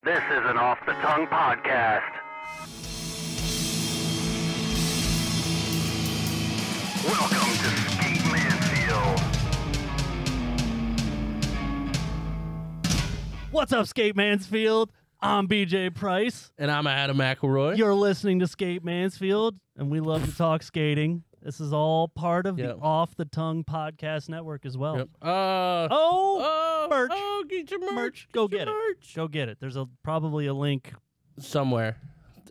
This is an Off the Tongue podcast. Welcome to Skate Mansfield. What's up, Skate Mansfield? I'm BJ Price. And I'm Adam McElroy. You're listening to Skate Mansfield, and we love to talk skating. This is all part of the Off the Tongue podcast network as well. Yep. Merch. Oh, get your merch. Go get it. Go get it. There's probably a link somewhere,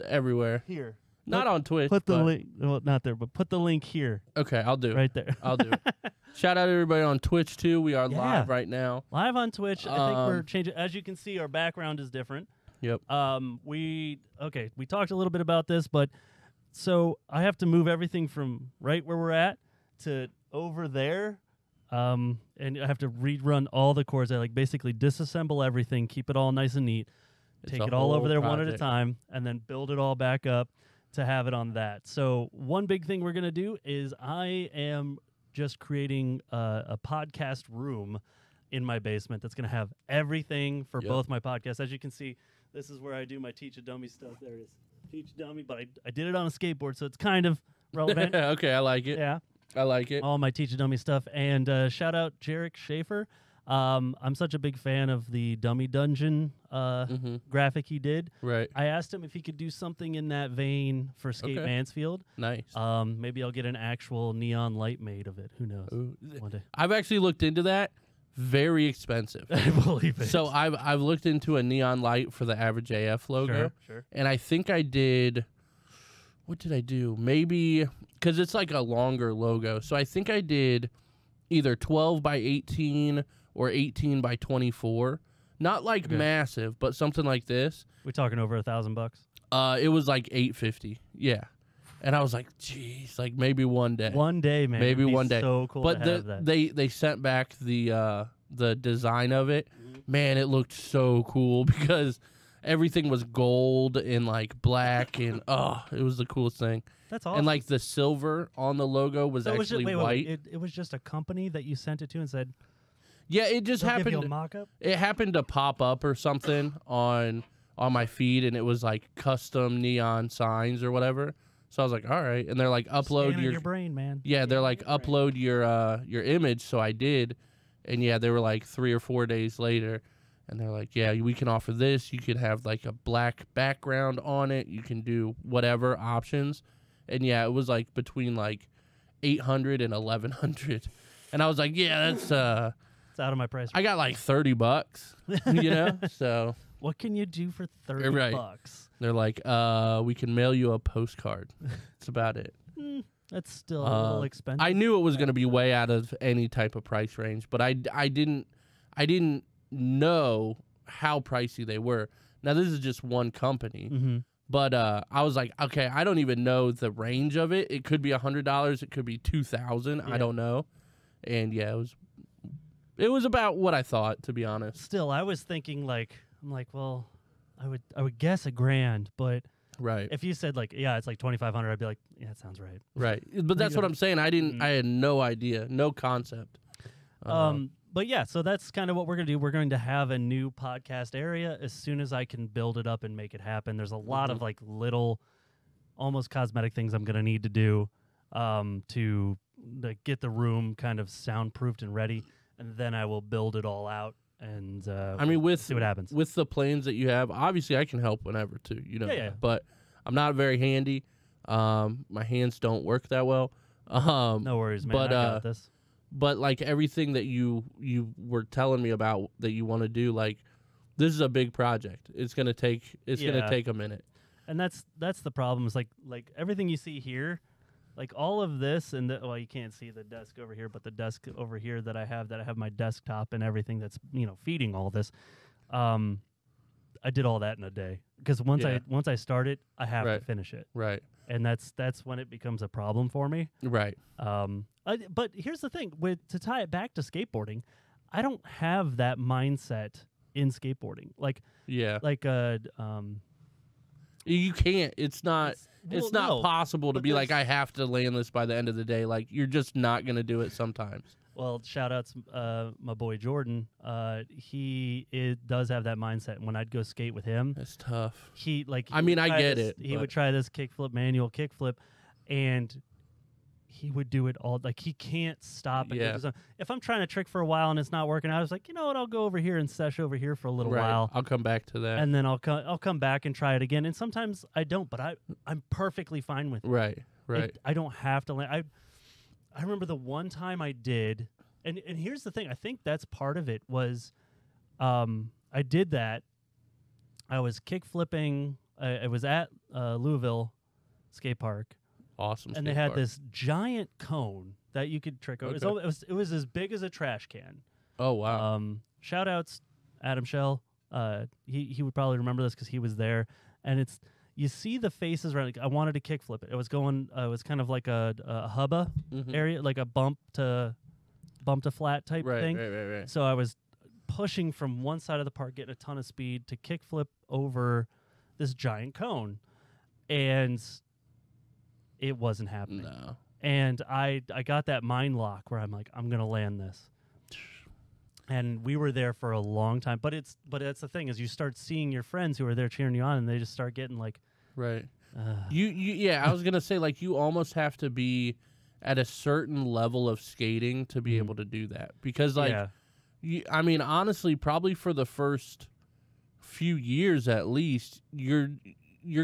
everywhere. here. Not on Twitch. Put the link. Well, not there, but put the link here. Okay, I'll do it. Right there. I'll do it. Shout out to everybody on Twitch too. We are live right now. Live on Twitch. I think we're changing. As you can see, our background is different. Yep. We talked a little bit about this, but so I have to move everything from right where we're at to over there. And I have to rerun all the cords. I basically disassemble everything, keep it all nice and neat, take it all over there one at a time, and then build it all back up to have it on that. So one big thing we're going to do is I am just creating a podcast room in my basement that's going to have everything for both my podcasts. As you can see, this is where I do my Teach a Dummy stuff. There it is. Teach a Dummy, but I did it on a skateboard, so it's kind of relevant. Okay, I like it. Yeah. I like it. All my Teach a Dummy stuff. And shout out Jarek Schaefer. I'm such a big fan of the Dummy Dungeon graphic he did. Right. I asked him if he could do something in that vein for Skate Mansfield. Nice. Maybe I'll get an actual neon light made of it. Who knows? One day. I've actually looked into that. Very expensive. I believe it. So I've looked into a neon light for the Average AF logo. Sure. And I think I did. What did I do? Maybe because it's like a longer logo. So I think I did either 12 by 18 or 18 by 24. Not like massive, but something like this. We're talking over $1,000. It was like $850. Yeah. And I was like, geez, like maybe one day. One day, man. Maybe one day. So cool but to have that. They sent back the design of it. Man, it looked so cool because everything was gold and like black and it was the coolest thing. That's awesome. And like the silver on the logo was actually white. It was just a company that you sent it to and said, yeah, it just happened. Give you a mock-up? It happened to pop up or something on my feed, and it was like custom neon signs or whatever. So I was like, all right, and they're like, upload your brain, man. Yeah, they're like, upload your image. So I did, and yeah, they were like 3 or 4 days later, and they're like, yeah, we can offer this. You could have like a black background on it. You can do whatever options, and yeah, it was like between like $800 and $1,100, and I was like, yeah, that's it's out of my price. I got like $30, you know, so. What can you do for $30? They're like, we can mail you a postcard. That's about it. That's still a little expensive. I knew it was going to be way out of any type of price range, but I didn't know how pricey they were. Now this is just one company, but I was like, okay, I don't even know the range of it. It could be $100. It could be $2,000. I don't know. And yeah, it was about what I thought, to be honest. Still, I was thinking well, I would guess $1,000, but if you said like, yeah, it's like $2,500, I'd be like, yeah, that sounds right. Right. But that's what I'm saying. I had no idea, no concept. But yeah, so that's kind of what we're going to do. We're going to have a new podcast area as soon as I can build it up and make it happen. There's a lot of like little, almost cosmetic things I'm going to need to do to get the room kind of soundproofed and ready, and then I will build it all out. And I mean, see what happens with the plans that you have. Obviously, I can help whenever too. You know, but I'm not very handy. My hands don't work that well. No worries, man. But, I got this. But like everything that you were telling me about that you want to do, like this is a big project. It's gonna take a minute. And that's the problem. Is like everything you see here. Like all of this, and you can't see the desk over here, but the desk over here that I have my desktop and everything that's feeding all this. I did all that in a day because once I start it, I have to finish it. Right. And that's when it becomes a problem for me. Right. But here's the thing: to tie it back to skateboarding, I don't have that mindset in skateboarding. You can't. It's not. It's not possible to be like, I have to land this by the end of the day. Like, you're just not going to do it sometimes. Well, shout outs, my boy Jordan. He does have that mindset. And when I'd go skate with him, It's tough. he like. I mean, I get it, He but- would try this kickflip, manual kickflip, and he would do it all. Like he can't stop it. Yeah. If I'm trying to trick for a while and it's not working, I was like, you know what? I'll go over here and sesh over here for a little Right. while, I'll come back to that. and then I'll come back and try it again. And sometimes I don't, but I'm perfectly fine with it. right. Right. I don't have to land. I remember the one time I did, and here's the thing. I think that's part of it was, I did that. I was kick flipping. I was at Louisville skate park, Awesome. and they skate had park. this giant cone that you could trick over. Okay. It was as big as a trash can. Oh wow. Shout outs, Adam Shell. He would probably remember this because he was there, and you see the faces around. Like, I wanted to kickflip it. It was going. It was kind of like a hubba Mhm. area, like a bump to flat type Right. thing. Right. So I was pushing from one side of the park, getting a ton of speed to kickflip over this giant cone, and it wasn't happening. No. And I got that mind lock where I'm like, I'm gonna land this. And we were there for a long time, but that's the thing is you start seeing your friends who are there cheering you on, and they just start getting like, Right. Yeah, I was gonna say like you almost have to be at a certain level of skating to be able to do that because like yeah, I mean honestly probably for the first few years at least you're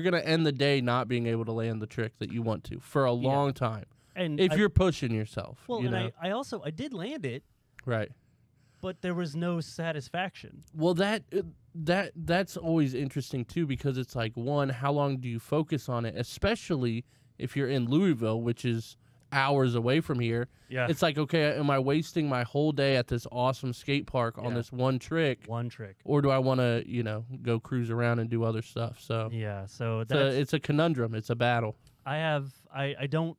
gonna end the day not being able to land the trick that you want to for a long time and if you're pushing yourself. well, you and know? I did land it, Right. but there was no satisfaction. Well, that's always interesting too because it's like one, how long do you focus on it, especially if you're in Louisville, which is hours away from here. Yeah, It's like, okay, am I wasting my whole day at this awesome skate park on Yeah. this one trick, one trick. or do I want to, go cruise around and do other stuff? So Yeah, so it's a conundrum. It's a battle. I don't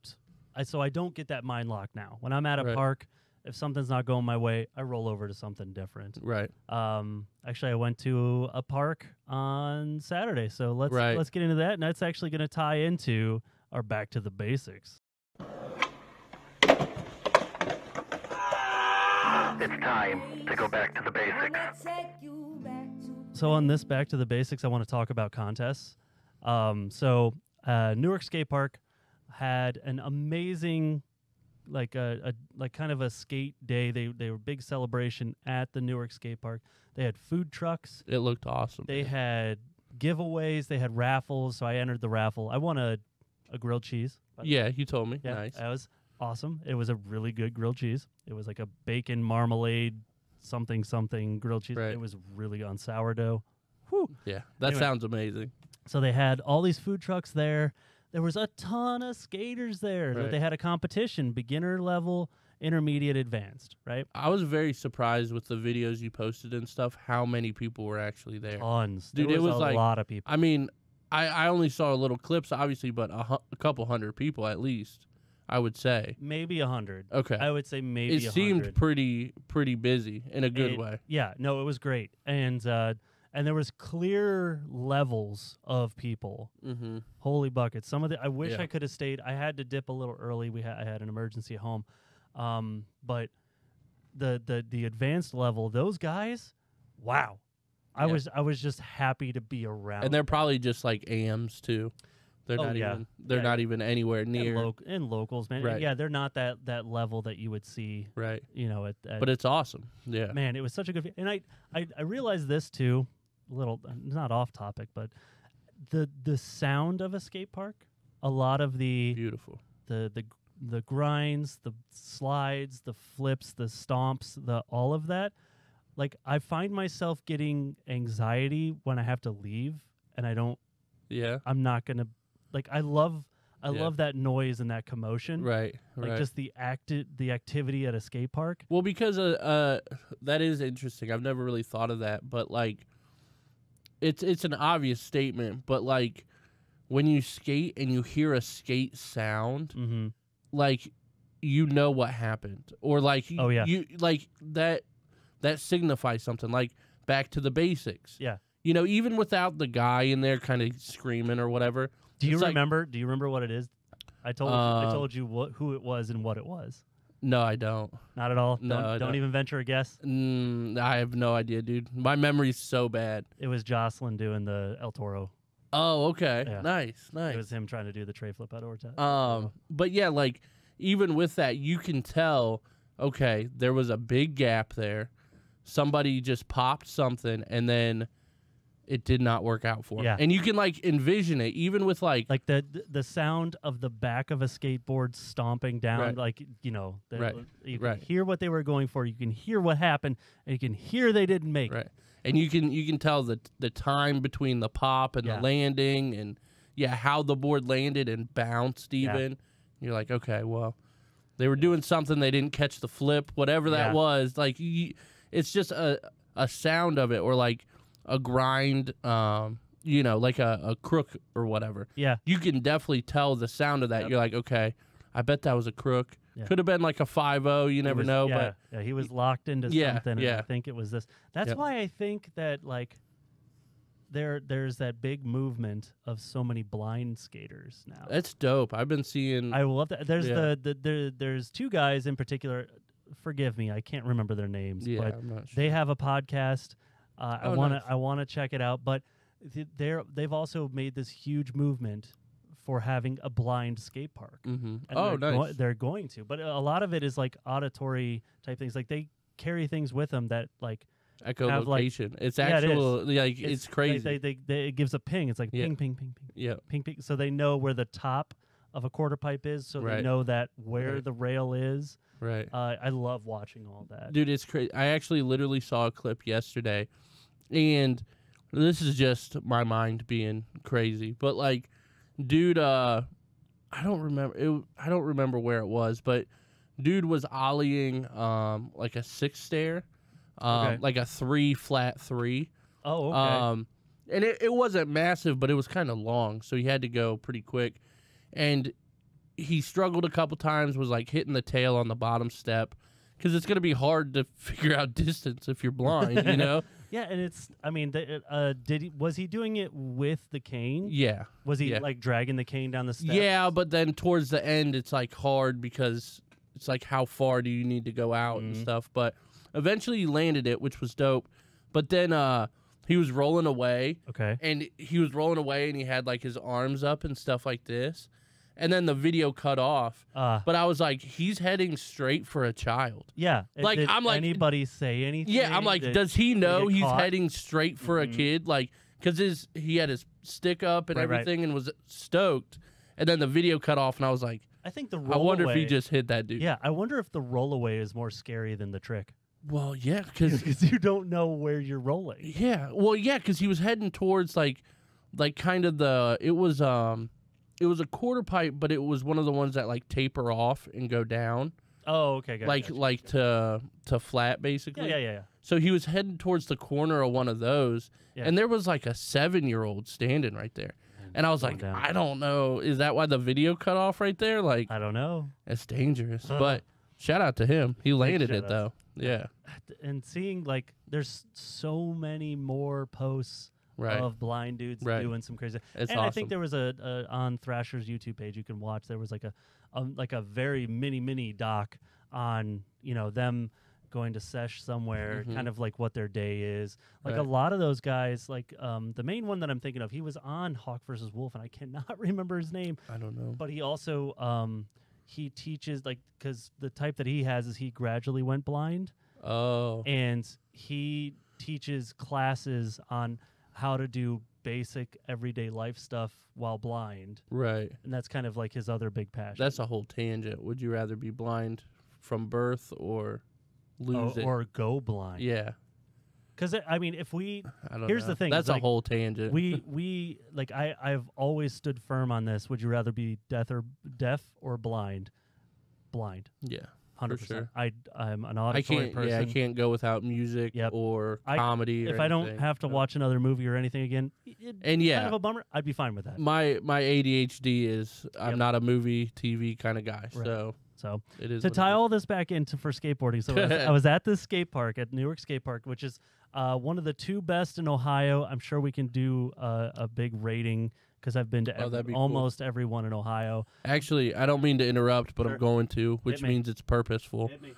get that mind lock now. When I'm at a Right. park, if something's not going my way, I roll over to something different. Right. Actually, I went to a park on Saturday, so Right. let's get into that, and that's actually going to tie into our back to the basics. It's time to go back to the basics. So on this back to the basics, I want to talk about contests. Newark Skatepark had an amazing, like kind of a skate day. They were a big celebration at the Newark Skatepark. They had food trucks. It looked awesome. They had giveaways. They had raffles. So I entered the raffle. I won a grilled cheese. Yeah, you told me. Yeah, Nice. that was awesome. It was a really good grilled cheese. It was like a bacon marmalade something grilled cheese. Right. It was really on sourdough. Whew. Yeah, that Anyway. sounds amazing. So they had all these food trucks there. There was a ton of skaters there. Right. They had a competition, beginner level, intermediate, advanced, right? I was very surprised with the videos you posted and stuff, how many people were actually there. Tons. Dude, there it was a like- lot of people. I mean, I only saw little clips, obviously, but a couple hundred people at least, I would say. Maybe 100. Okay. I would say maybe It 100. seemed pretty busy in a good way. Yeah, no, it was great. And there was clear levels of people. Mm-hmm. Holy buckets. I wish Yeah. I could have stayed. I had to dip a little early. I had an emergency at home. But the advanced level, those guys, wow. I Yeah. was just happy to be around. And they're probably just like AMs too. They're Oh, not yeah. even. They're Yeah. not even anywhere near. and locals, man. Right. Yeah, they're not that level that you would see, Right. at But it's awesome. Yeah. man, it was such a good and I realized this too, a little not off topic, but the sound of a skate park, a lot of the Beautiful. the grinds, the slides, the flips, the stomps, all of that, like I find myself getting anxiety when I have to leave and Yeah. I'm not going to like I love Yeah. that noise and that commotion. Right. Like Right. just the activity at a skate park. Well, because that is interesting. I've never really thought of that, but like, it's an obvious statement. But like, when you skate and you hear a skate sound, Mm-hmm. like, you know what happened, or like, Oh, yeah. you like that signifies something. Like back to the basics. Yeah. Even without the guy in there kind of screaming or whatever. Do you it's like- remember? Do you remember what it is? I told you who it was and what it was. No, I don't. Not at all. No, I Don't don't. even venture a guess. I have no idea, dude. My memory's so bad. It was Jocelyn doing the El Toro. Oh, okay. Yeah. Nice. It was him trying to do the tray flip out of But yeah, like even with that, you can tell. Okay, there was a big gap there. Somebody just popped something, and then it did not work out for him. Yeah. And you can like envision it, even with like the sound of the back of a skateboard stomping down, Right. like you Right. can Right. hear what they were going for. You can hear what happened, and you can hear they didn't make right. it. And you can tell the time between the pop and Yeah. the landing, and how the board landed and bounced. Even you're like, okay, well, they were doing something. They didn't catch the flip, whatever that Yeah. was. Like it's just a sound of it, or like a grind, like a crook or whatever. Yeah, You can definitely tell the sound of that. Yep. You're like, okay, I bet that was a crook. Yeah. Could have been like a 5-0. You never know, yeah, but he was locked into Yeah, something. And yeah. I think it was this. That's Yep. why I think that like there's that big movement of so many blind skaters now. that's dope. I've been seeing. I love that. There's Yeah. there's two guys in particular. Forgive me, I can't remember their names, yeah, but I'm not sure. they have a podcast. I Oh, want nice. to I want to check it out. But they've also made this huge movement for having a blind skate park. Mm-hmm. And Oh, they're nice. they're going to, but a lot of it is like auditory type things. Like they carry things with them that like have, like- Echolocation. It's Yeah, it is. actual. Like it's crazy. They it gives a ping. It's like Yeah. ping, ping, ping, ping, yeah. ping, ping. So they know where the top of a quarter pipe is. So they Right. know that where Right. the rail is. Right. I love watching all that. Dude, it's crazy. I actually literally saw a clip yesterday, and this is just my mind being crazy. But like, dude, I don't remember. I don't remember where it was, but dude was ollieing like a 6 stair, Okay. like a 3 flat 3. Oh, okay. And it wasn't massive, but it was kind of long, so he had to go pretty quick, and he struggled a couple times, was like hitting the tail on the bottom step, because it's going to be hard to figure out distance if you're blind, you know? Yeah, and it's. I mean, was he doing it with the cane? Yeah. Was he yeah. like dragging the cane down the steps? Yeah, but then towards the end, it's like hard because it's like how far do you need to go out and stuff. But eventually he landed it, which was dope. But then he was rolling away. Okay. And he was rolling away, and he had like his arms up and stuff like this. And then the video cut off. But I was like, he's heading straight for a child. Yeah. Like, Did I'm like- anybody say anything? Yeah, I'm like, Did- does he know get he's caught? heading straight for a kid? Like, because he had his stick up and Right, right. everything and was stoked. And then the video cut off, and I was like, I think the I rollaway. wonder if he just hit that dude. Yeah, I wonder if the rollaway is more scary than the trick Well, yeah, because because you don't know where you're rolling. yeah, well, yeah, because he was heading towards like kind of it was a quarter pipe, but it was one of the ones that like taper off and go down, Oh, okay. Gotcha. like to flat basically. Yeah. So he was heading towards the corner of one of those, Yeah. and there was like a 7-year-old standing right there. And I was Going like, down. I don't know. Is that why the video cut off right there? Like, I don't know. it's dangerous. But shout out to him. He landed it, shout-outs. though. Yeah. And seeing like there's so many more posts Right. of blind dudes Right. doing some crazy. It's and awesome. I think there was a on Thrasher's YouTube page you can watch. There was like a very mini doc on them going to sesh somewhere, Mhm. kind of like what their day is. Like a Right. lot of those guys, like the main one that I'm thinking of, he was on Hawk versus Wolf, and I cannot remember his name. I don't know. But he also he teaches like because the type that he has is he gradually went blind, Oh. and he teaches classes on how to do basic everyday life stuff while blind, Right. and that's kind of like his other big passion. That's a whole tangent. Would you rather be blind from birth or lose it? or go blind. Yeah. Because I mean, if we I don't Here's know. the thing, That's it's a like, whole tangent. we like I've always stood firm on this. Would you rather be deaf or blind? Blind. yeah. 100%. sure. I'm an I auditory can't. person. Yeah, I can't go without music Yep. or I- comedy. If or I don't anything, have to so. watch another movie or anything again, And yeah, kind of a bummer. I'd be fine with that. my ADHD is I'm Yep. not a movie TV kind of guy. Right. So So It is to what it tie is. all this back into for skateboarding, so I was at this skate park at Newark Skatepark, which is one of the 2 best in Ohio. I'm sure we can do a big rating because I've been to that'd be cool. almost every one in Ohio. Actually, I don't mean to interrupt, but Sure. I'm going to, which Hit me. means it's purposeful. Hit me.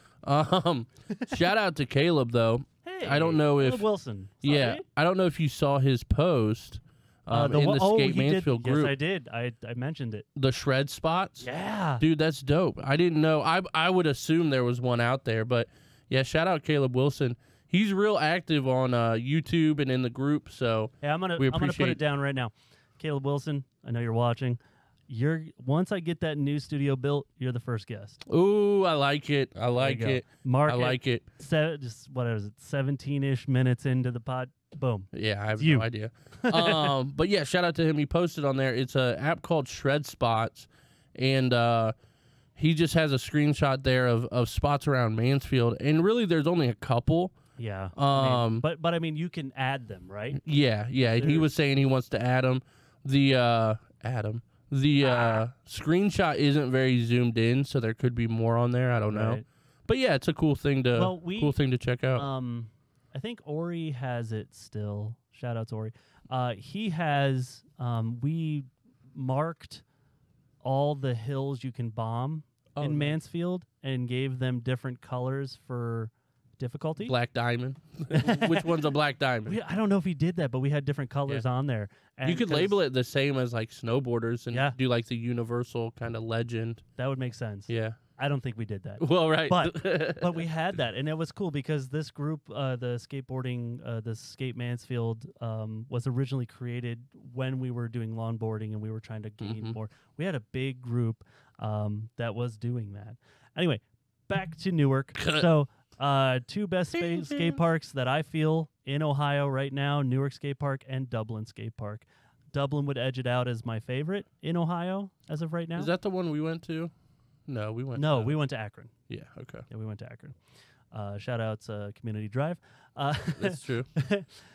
Shout out to Caleb though. Hey, I don't know Caleb if Wilson. yeah, Sorry? I don't know if you saw his post in the Skate he Mansfield did. group. Yes, I did. I mentioned it. The shred spots. Yeah. Dude, that's dope. I didn't know. I would assume there was one out there, but yeah, shout out Caleb Wilson. He's real active on YouTube and in the group. So Hey, I'm gonna put appreciate- it down right now. Caleb Wilson, I know you're watching. Once I get that new studio built, you're the first guest. ooh, I like it. I like There you it. go. Mark I like it. just what is it? 17-ish minutes into the pod. Boom. Yeah, I have you. no idea. But yeah, shout out to him. He posted on there. It's an app called Shred Spots, and he just has a screenshot there of spots around Mansfield. And really, there's only a couple. Yeah. but I mean, you can add them, right? Yeah. And he was saying he wants to add them. The screenshot isn't very zoomed in, so there could be more on there. I don't know. Right. But yeah, it's a cool thing to check out. I think Ori has it still. Shout out to Ori. He has. We marked all the hills you can bomb in nice. Mansfield and gave them different colors for difficulty. Black diamond. Which one's a black diamond? I don't know if he did that, but we had different colors on there. And You could label it the same as like snowboarders and do like the universal kind of legend. That would make sense. Yeah. I don't think we did that. Well, right. But we had that, and it was cool because this group, the Skate Mansfield, was originally created when we were doing longboarding and we were trying to gain more. We had a big group that was doing that. Anyway, back to Newark. So 2 best skate parks that I feel in Ohio right now, Newark Skatepark and Dublin Skatepark. Dublin would edge it out as my favorite in Ohio as of right now. Is that the one we went to? No, we went. No, we went to Akron. Yeah. Okay. Yeah, we went to Akron. Shout out to Community Drive. That's true.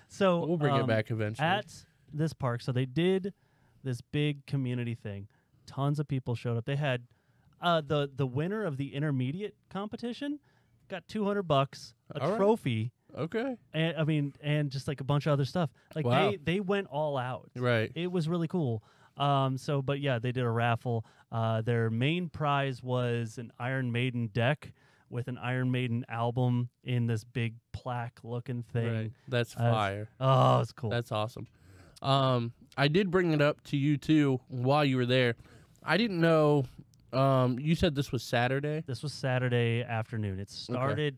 So We'll bring it back eventually. At this park, so they did this big community thing. Tons of people showed up. They had the winner of the intermediate competition got $200, a All right. trophy, Okay. and just like a bunch of other stuff. Like Wow. they went all out. Right. It was really cool. But yeah, they did a raffle. Their main prize was an Iron Maiden deck with an Iron Maiden album in this big plaque looking thing. Right. That's fire. Oh, it's cool. That's awesome. I did bring it up to you too while you were there. I didn't know. You said this was Saturday. This was Saturday afternoon. It started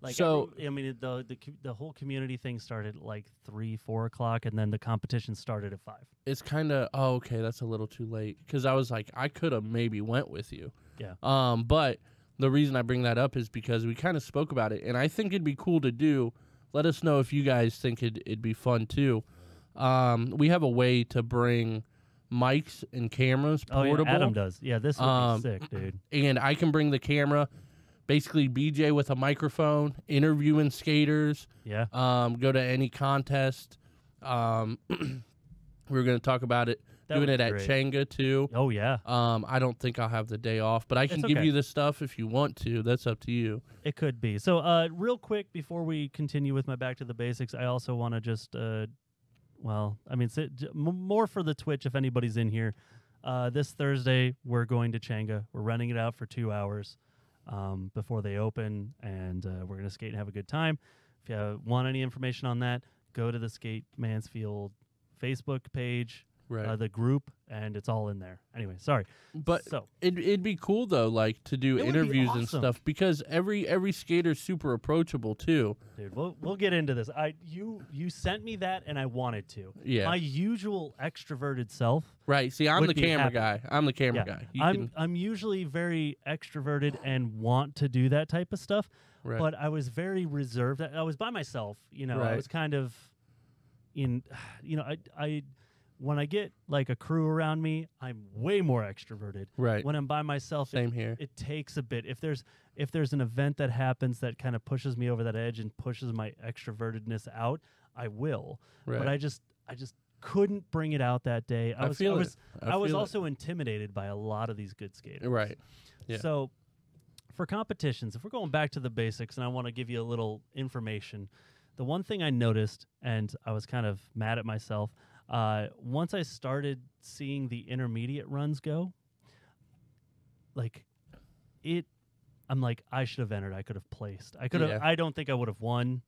like the whole community thing started at like 3-4 o'clock, and then the competition started at 5. It's kind of okay. That's a little too late because I was like I could have maybe went with you. Yeah. But the reason I bring that up is because we kind of spoke about it, and I think it'd be cool to do. Let us know if you guys think it'd be fun too. We have a way to bring mics and cameras portable. Oh, yeah, Adam does. Yeah, this would be sick, dude. And I can bring the camera. Basically, BJ with a microphone, interviewing skaters. Yeah. Go to any contest. We were going to talk about it. That Doing would it be at great. Changa too. Oh yeah. I don't think I'll have the day off, but I can It's give okay. you the stuff if you want to. That's up to you. It could be. So, real quick before we continue with my back to the basics, I also want to just, more for the Twitch if anybody's in here. This Thursday we're going to Changa. We're renting it out for 2 hours before they open, and we're gonna skate and have a good time. If you want any information on that, go to the Skate Mansfield Facebook page. Right. The group, and it's all in there. Anyway, sorry. But So it'd be cool though, like to do It would be interviews and awesome. stuff because every skater's super approachable too. dude, we'll get into this. You sent me that, and I wanted to. Yeah. My usual extroverted self. Right. See, I'm Would the be camera happy. guy. I'm the camera Yeah. guy. I'm usually very extroverted and want to do that type of stuff, Right. but I was very reserved. I was by myself. I Right. was kind of I when I get like a crew around me, I'm way more extroverted. Right. When I'm by myself, Same here. It takes a bit. If there's an event that happens that kind of pushes me over that edge and pushes my extrovertedness out, I will. Right. But I just couldn't bring it out that day. I was feel it. I was feel it. also intimidated by a lot of these good skaters. Right. Yeah. So for competitions, if we're going back to the basics, and I want to give you a little information, the one thing I noticed, and I was kind of mad at myself, once I started seeing the intermediate runs go, like I'm like, I should have entered. I could have placed. I could have. Yeah. I don't think I would have won.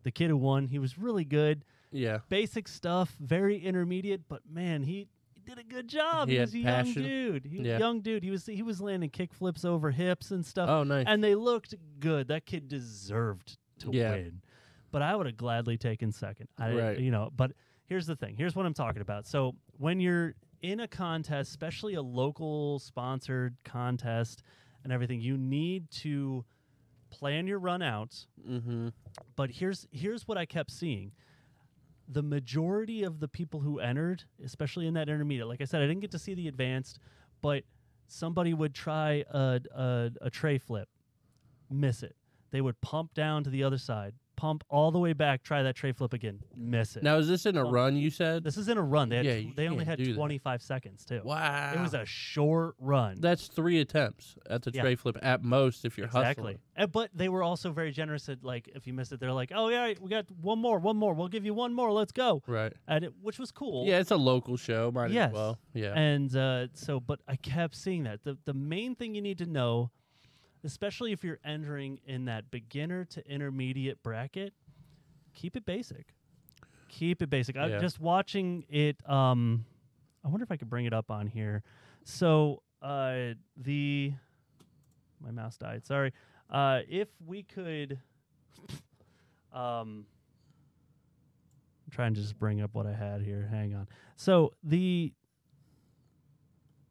The kid who won, he was really good. Yeah. Basic stuff, very intermediate, but man, he did a good job. He was a young dude. He was a young dude. He was landing kick flips over hips and stuff. Oh, nice. And they looked good. That kid deserved to win. But I would have gladly taken second. Right. You know, but here's the thing. Here's what I'm talking about. So when you're in a contest, especially a local sponsored contest and everything, you need to plan your run outs. Mm-hmm. But here's what I kept seeing. The majority of the people who entered, especially in that intermediate, like I said, I didn't get to see the advanced, but somebody would try a tray flip, miss it. They would pump down to the other side, pump all the way back, try that tray flip again, miss it. Now, is this in a run, you said? This is in a run. They, Yeah, you they only can't had do that. 25 seconds, too. Wow. It was a short run. That's 3 attempts at the tray flip at most if you're hustling. But they were also very generous at, like, if you missed it, they're like, oh, yeah, we got one more. We'll give you one more. Let's go. Right. And which was cool. Yeah, it's a local show. Might as well. Yeah. And but I kept seeing that. The main thing you need to know, especially if you're entering in that beginner to intermediate bracket, keep it basic. Keep it basic. I'm just watching it. I wonder if I could bring it up on here. So my mouse died. Sorry. If we could, I'm trying to just bring up what I had here. Hang on. So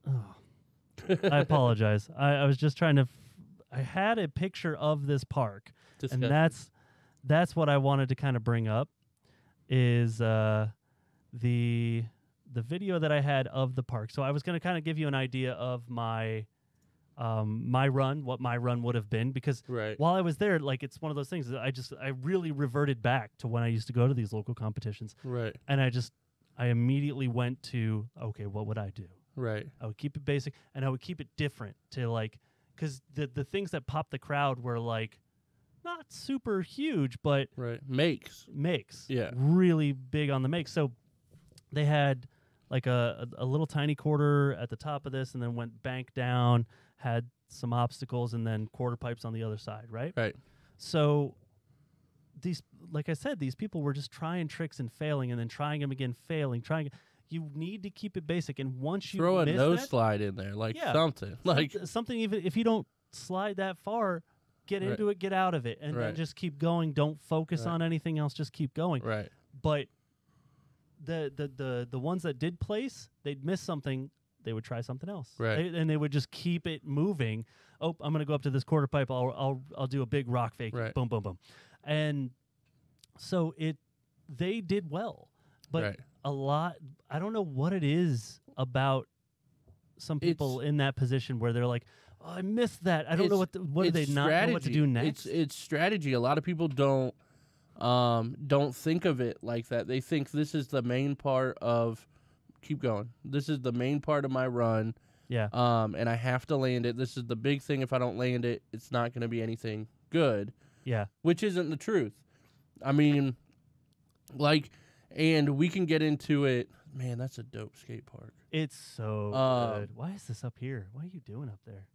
I apologize. I was just trying to. I had a picture of this park, and that's what I wanted to kind of bring up. Is the video that I had of the park. So I was going to kind of give you an idea of my run, what my run would have been, because while I was there, like, it's one of those things that I really reverted back to when I used to go to these local competitions. Right. And I immediately went to, okay, what would I do? Right. I would keep it basic, and I would keep it different to, like, because the things that popped the crowd were, like, not super huge, but makes really big on the makes. So they had like a little tiny quarter at the top of this, and then went bank down, had some obstacles, and then quarter pipes on the other side, right? So these, like I said, these people were just trying tricks and failing, and then trying them again, failing, trying. You need to keep it basic, and once you throw a miss nose that, slide in there, like something, like something. Even if you don't slide that far, get into it, get out of it, and then just keep going. Don't focus on anything else. Just keep going. Right. But the ones that did place, they'd miss something. They would try something else. Right. And they would just keep it moving. Oh, I'm gonna go up to this quarter pipe. I'll do a big rock fake. Right. Boom, boom, boom. And so they did well, but a lot. I don't know what it is about some people in that position where they're like, oh, I missed that. I don't know what do they not know what to do next? It's strategy. A lot of people don't think of it like that. They think this is the main part of keep going. This is the main part of my run. Yeah. And I have to land it. This is the big thing. If I don't land it, it's not going to be anything good. Yeah. Which isn't the truth. I mean, like, and we can get into it. Man, that's a dope skate park. It's so good. Why is this up here? What are you doing up there?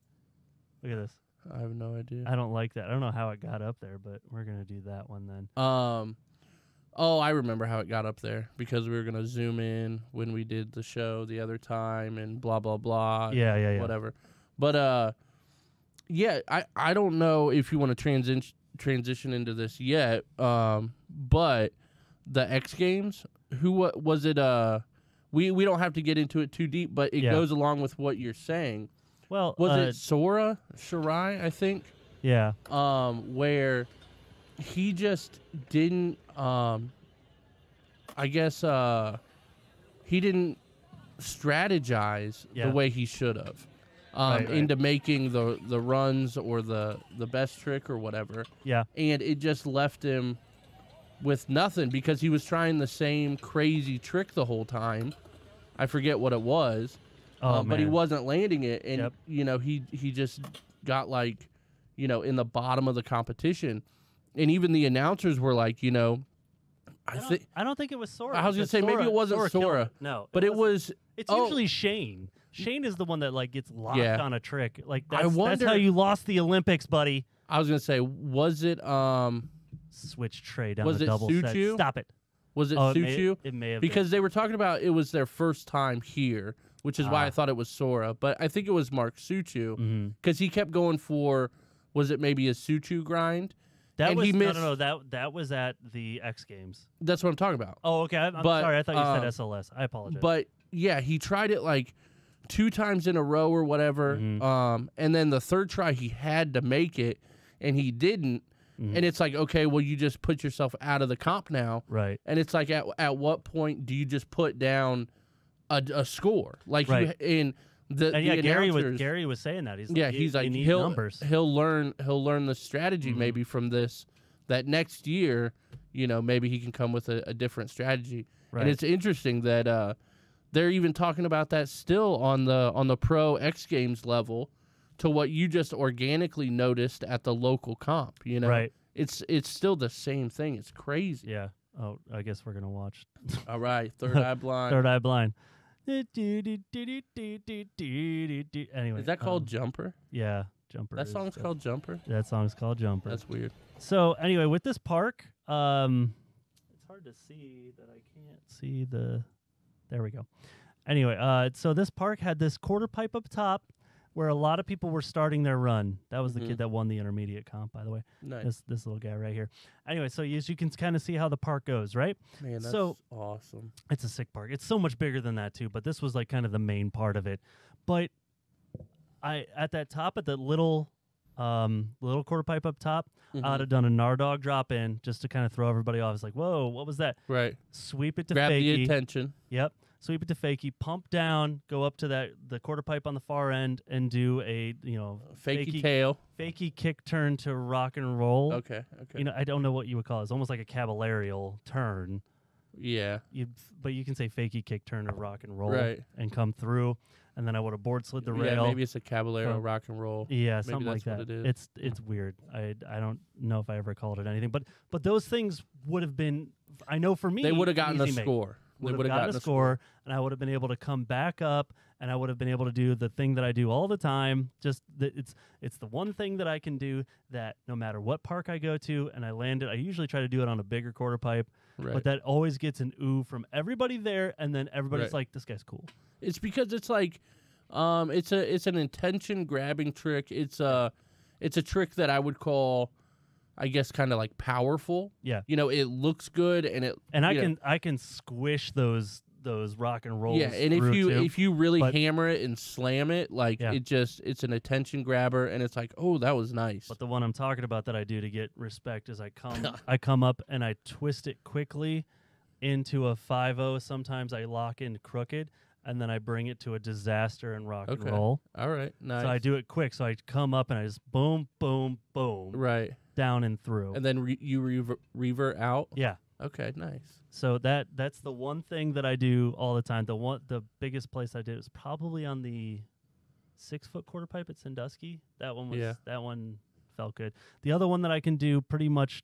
Look at this. I have no idea. I don't like that. I don't know how it got up there, but we're going to do that one then. Oh, I remember how it got up there because we were going to zoom in when we did the show the other time and blah, blah, blah. Yeah. Whatever. But, yeah, I don't know if you want to transition into this yet, but the X Games, who was it? We don't have to get into it too deep, but it goes along with what you're saying. Well, was it Shirai, I think? Yeah. Where he just didn't, I guess, he didn't strategize the way he should have into making the runs or the best trick or whatever. Yeah. And it just left him with nothing because he was trying the same crazy trick the whole time. I forget what it was, but he wasn't landing it, and you know, he just got like, you know, in the bottom of the competition, and even the announcers were like, you know, I don't think it was Sora. I was gonna say maybe it wasn't Sora. No, but it was. It's usually Shane. Shane is the one that like gets locked on a trick. Like that's how you lost the Olympics, buddy. I was gonna say, was it switch tray down was the it double set? Suchu? Stop it. Was it Suchu? It may have because been. they were talking about it was their first time here, which is why I thought it was Sora. But I think it was Mark Suchu because he kept going for, was it maybe a Suchu grind? That and was he missed, no. That was at the X Games. That's what I'm talking about. Oh, okay. I'm sorry. I thought you said SLS. I apologize. But yeah, he tried it like 2 times in a row or whatever. And then the third try he had to make it, and he didn't. And it's like, okay, well, you just put yourself out of the comp now. Right. And it's like, at what point do you just put down a score? Like, and announcers, Gary was saying that. He's like, he'll learn the strategy maybe from this, that next year, you know, maybe he can come with a different strategy. Right. And it's interesting that they're even talking about that still on the pro X Games level, to what you just organically noticed at the local comp, you know? Right. It's still the same thing. It's crazy. Yeah. Oh, I guess we're going to watch. All right. Third Eye Blind. Third Eye Blind. Anyway. Is that called Jumper? Yeah. Jumper. That song's called Jumper? That song's called Jumper. That's weird. So, anyway, with this park, it's hard to see that I can't see the... There we go. Anyway, so this park had this quarter pipe up top, where a lot of people were starting their run. That was the kid that won the intermediate comp, by the way. Nice. This little guy right here. Anyway, so you can kind of see how the park goes, right? Man, that's awesome. It's a sick park. It's so much bigger than that, too, but this was like kind of the main part of it. But at that top, at the little quarter pipe up top, I'd have done a Nardog drop in just to kind of throw everybody off. It's like, whoa, what was that? Right. Sweep it to Grab fakie. the attention. Yep. Sweep it to fakie, pump down, go up to the quarter pipe on the far end, and do a fakie tail, fakie kick turn to rock and roll. Okay. You know, I don't know what you would call it. It's almost like a caballerial turn. Yeah. But you can say fakie kick turn to rock and roll, right, and come through. And then I would have board slid the rail. Yeah, maybe it's a caballero rock and roll. Yeah, maybe something like that. What it is. It's weird. I don't know if I ever called it anything, but those things would have been. I know for me, they would have gotten a make. score. Would have gotten a score, and I would have been able to come back up, and I would have been able to do the thing that I do all the time. Just it's the one thing that I can do that no matter what park I go to and I land it. I usually try to do it on a bigger quarter pipe, but that always gets an ooh from everybody there, and then everybody's like, "This guy's cool." It's because it's like, it's an intention grabbing trick. It's a trick that I would call, I guess, kind of like powerful. Yeah. You know, it looks good, and I can squish those rock and rolls. Yeah, and if you really hammer it and slam it, like it's an attention grabber, and it's like, oh, that was nice. But the one I'm talking about that I do to get respect is I come up and I twist it quickly into a 5-0. Sometimes I lock in crooked, and then I bring it to a disaster and rock and roll. All right, nice. So I do it quick. So I come up and I just boom, boom, boom. Right. Down and through. And then you revert out? Yeah. Okay, nice. So that's the one thing that I do all the time. The biggest place I did was probably on the 6-foot quarter pipe at Sandusky. That one felt good. The other one that I can do pretty much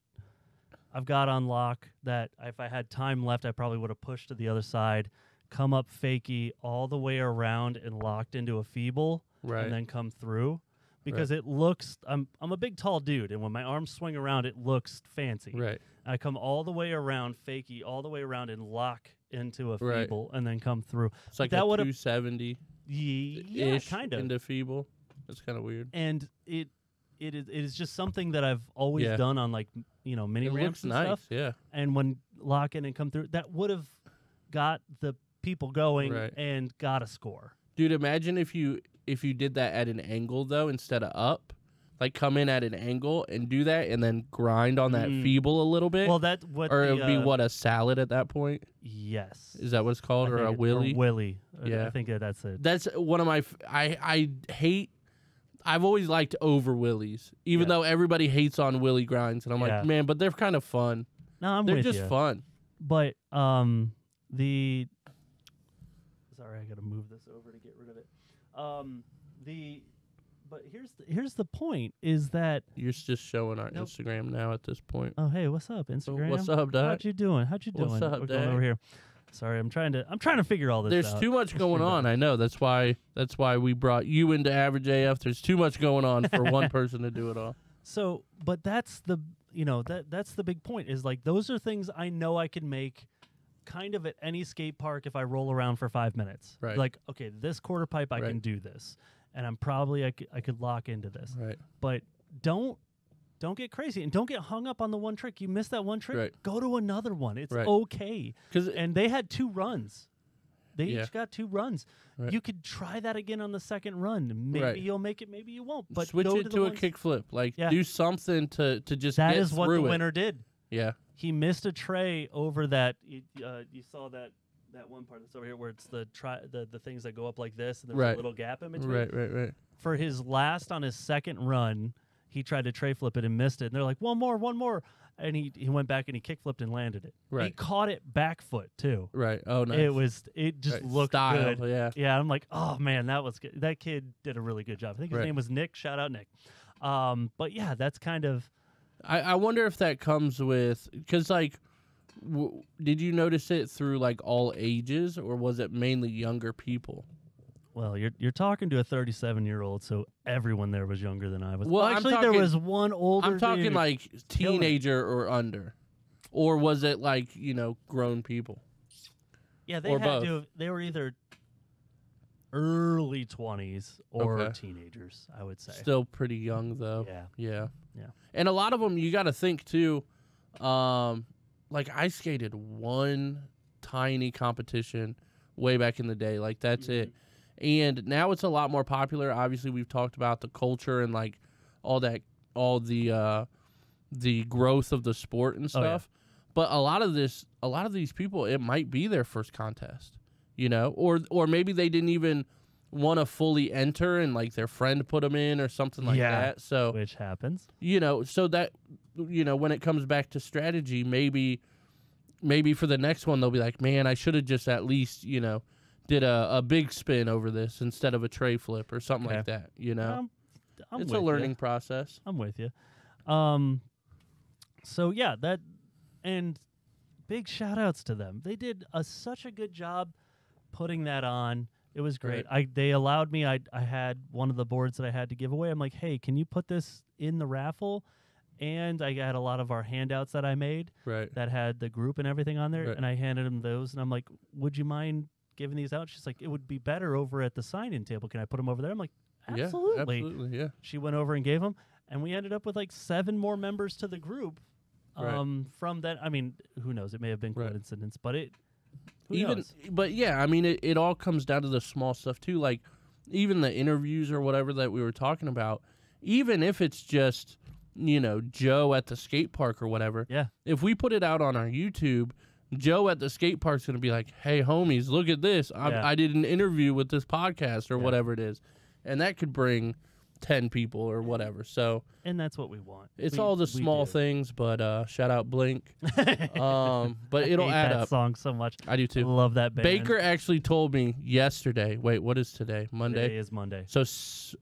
I've got on lock that if I had time left I probably would have pushed to the other side, come up fakie all the way around and locked into a feeble, and then come through. Because it looks, I'm a big tall dude, and when my arms swing around, it looks fancy. Right. I come all the way around, fakie all the way around, and lock into a feeble, and then come through. It's like that 270. Yeah, kind of into feeble. That's kind of weird. And it is just something that I've always done on mini ramps and stuff. Yeah. And when lock in and come through, that would have got the people going and got a score. Dude, imagine if you did that at an angle though instead of up, like come in at an angle and do that and then grind on that feeble a little bit. Well, it would be what, a salad at that point? Yes. Is that what it's called, or a willy? Willy. Yeah, I think that's it. That's one of my. I hate. I've always liked over willies, even though everybody hates on willy grinds, and I'm like, man, but they're kind of fun. No, I'm They're with just you. fun. But sorry, I got to move this over to get rid of it. But here's the point is that You're just showing our Nope. Instagram now at this point. oh hey, what's up Instagram? What's up, Dad? How'd you doing? What's We're up, going Dad? over here. Sorry, I'm trying to figure all this There's out. too much going on. I know. That's why we brought you into Average AF. There's too much going on for one person to do it all. So, but that's the that's the big point is like those are things I know I can make kind of at any skate park if I roll around for 5 minutes. Right. Like, okay, this quarter pipe I Right. can do this, and I'm probably I could lock into this. Right. But don't get crazy and don't get hung up on the one trick. You missed that one trick. Right. Go to another one. It's Right. okay. 'Cause And they had 2 runs. They Yeah. each got 2 runs. Right. You could try that again on the second run. Maybe Right. you'll make it. Maybe you won't. But switch go it to, to the a ones- kickflip. Like Yeah. do something to just That get is what the through it. winner did. Yeah. He missed a tray over that. You saw that one part that's over here where it's the things that go up like this, and there's Right. a little gap in between. Right. For his last on his second run, he tried to tray flip it and missed it. And they're like, one more, and he went back and he kick flipped and landed it. He Right. caught it back foot too. Right. Oh, nice. It just Right. looked Style, good. yeah. Yeah, I'm like, oh man, that was good. That kid did a really good job. I think his Right. name was Nick. Shout out Nick. But yeah, that's kind of. I wonder if that comes with because like, did you notice it through like all ages or was it mainly younger people? Well, you're talking to a 37-year-old, so everyone there was younger than I was. Well, I'm actually, there talking- was one older. I'm talking dude. like killing it. teenager or under, or was it like grown people? Yeah, they or had both. to. They were either early 20s or Okay. teenagers, I would say. Still pretty young though. Yeah. Yeah. Yeah. And a lot of them, you got to think too. Like I skated one tiny competition way back in the day. Like that's it. And now it's a lot more popular. Obviously, we've talked about the culture and like all the growth of the sport and Oh, yeah. stuff. But a lot of these people, it might be their first contest, or maybe they didn't even want to fully enter and like their friend put them in or something like Yeah. that. So Which happens. so that when it comes back to strategy, maybe for the next one they'll be like, man, I should have just at least did a big spin over this instead of a tray flip or something like that. I'm It's with a ya. learning process. I'm with you. So yeah, that and big shout outs to them. They did such a good job putting that on. It was great. They allowed me. I had one of the boards that I had to give away. I'm like, hey, can you put this in the raffle? And I had a lot of our handouts that I made Right. that had the group and everything on there, Right. and I handed them those. And I'm like, would you mind giving these out? She's like, it would be better over at the sign-in table. Can I put them over there? I'm like, absolutely. Yeah, absolutely. Yeah. She went over and gave them, and we ended up with like 7 more members to the group. Right. From that, I mean, who knows? It may have been Right. coincidence, but who Even knows? but yeah, I mean it all comes down to the small stuff too, like even the interviews or whatever that we were talking about, even if it's just Joe at the skate park or whatever. Yeah. If we put it out on our YouTube, Joe at the skate park's gonna be like, hey homies, look at this. Yeah. I did an interview with this podcast or Yeah. whatever it is. And that could bring 10 people or whatever. So And that's what we want. it's We- all the we small do. things, but shout out Blink. But I it'll hate add that up. song so much. I do I too. love that band. Baker actually told me yesterday. Wait, what is today? Monday? Today is Monday. So,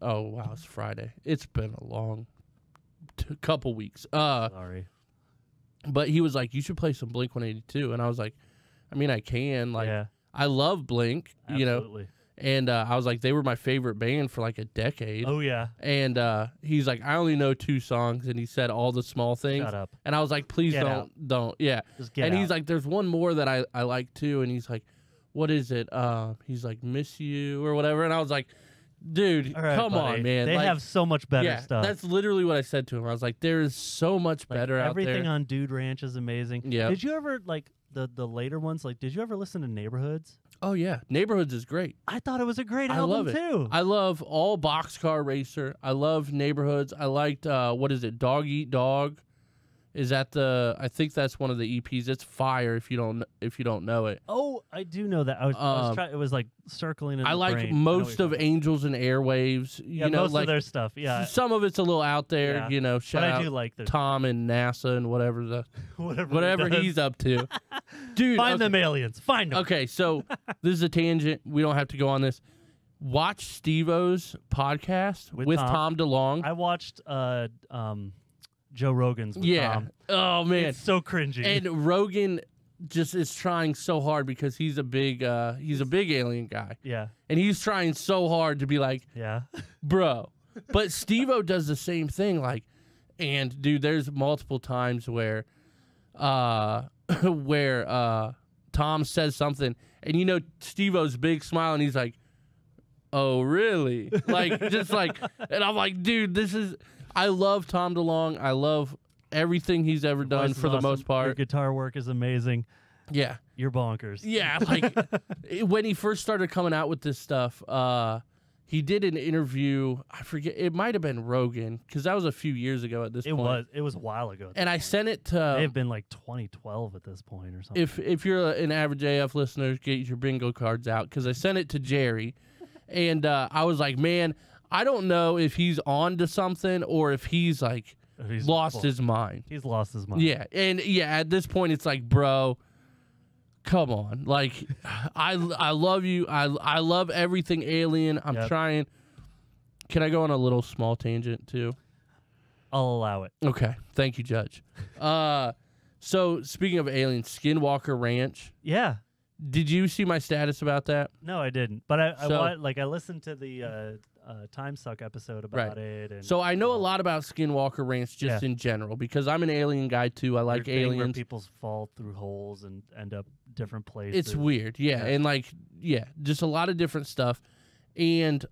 oh wow, it's Friday. It's been a long couple weeks. Sorry. But he was like, you should play some Blink 182, and I was like, I mean, I can. Like, Yeah, I love Blink, absolutely. and I was like, they were my favorite band for like a decade. Oh yeah. And he's like, I only know 2 songs, and he said all the small things. Shut up. And I was like, please Get out. don't, yeah. Just get And he's out. like, there's one more that I like too, and he's like, what is it? He's like, Miss You or whatever, and I was like, dude, All right, come buddy. on, man. They like, have so much better yeah, stuff. that's literally what I said to him. I was like, there is so much Like, better out everything there. on Dude Ranch is amazing. Yeah. Did you ever like the later ones? Like, did you ever listen to Neighborhoods? Oh yeah, Neighborhoods is great. I thought it was a great I album love it. too. I love all Boxcar Racer. I love Neighborhoods. I liked what is it, Dog Eat Dog. is at I think that's one of the EPs. It's fire if you don't know it. Oh, I do know that. I was trying. It was like circling in I the like brain. most of Angels and Airwaves. Yeah, you know, most like of their stuff. Yeah, some of it's a little out there. Yeah. You know, shout but out I do like their Tom and NASA and whatever whatever he he's up to. Dude, Find them aliens. Find them. Okay, so this is a tangent. We don't have to go on this. Watch Steve-O's podcast with Tom DeLonge. I watched Joe Rogan's with Tom. Oh man, It's so cringy. and Rogan just is trying so hard because he's a big alien guy. Yeah. And he's trying so hard to be like, Yeah. bro. But Steve-O does the same thing. Like, and dude, there's multiple times where Tom says something, and you know Steve-O's big smile, and he's like, "Oh, really?" Like, just like, and I'm like, dude, I love Tom DeLonge. I love everything he's ever done for the most part. Your guitar work is amazing. Yeah. You're bonkers. Yeah, like when he first started coming out with this stuff, he did an interview. I forget, it might have been Rogan, because that was a few years ago at this point. It was a while ago. And I sent it to. It may have been like 2012 at this point or something. If you're an average AF listener, get your bingo cards out, because I sent it to Jerry, and I was like, man, I don't know if he's on to something or if he's like lost his mind. He's lost his mind. Yeah, and yeah, at this point, it's like, bro, come on. Like, I love you. I love everything alien. I'm trying. Can I go on a little small tangent too? I'll allow it. Okay. Thank you, Judge. So speaking of aliens, Skinwalker Ranch. Yeah. Did you see my status about that? No, I didn't. But I listened to the Time Suck episode about it. And so I know a lot about Skinwalker Ranch just in general, because I'm an alien guy too. I like aliens. Where people fall through holes and end up different places. It's weird, yeah. And like, yeah, just a lot of different stuff. And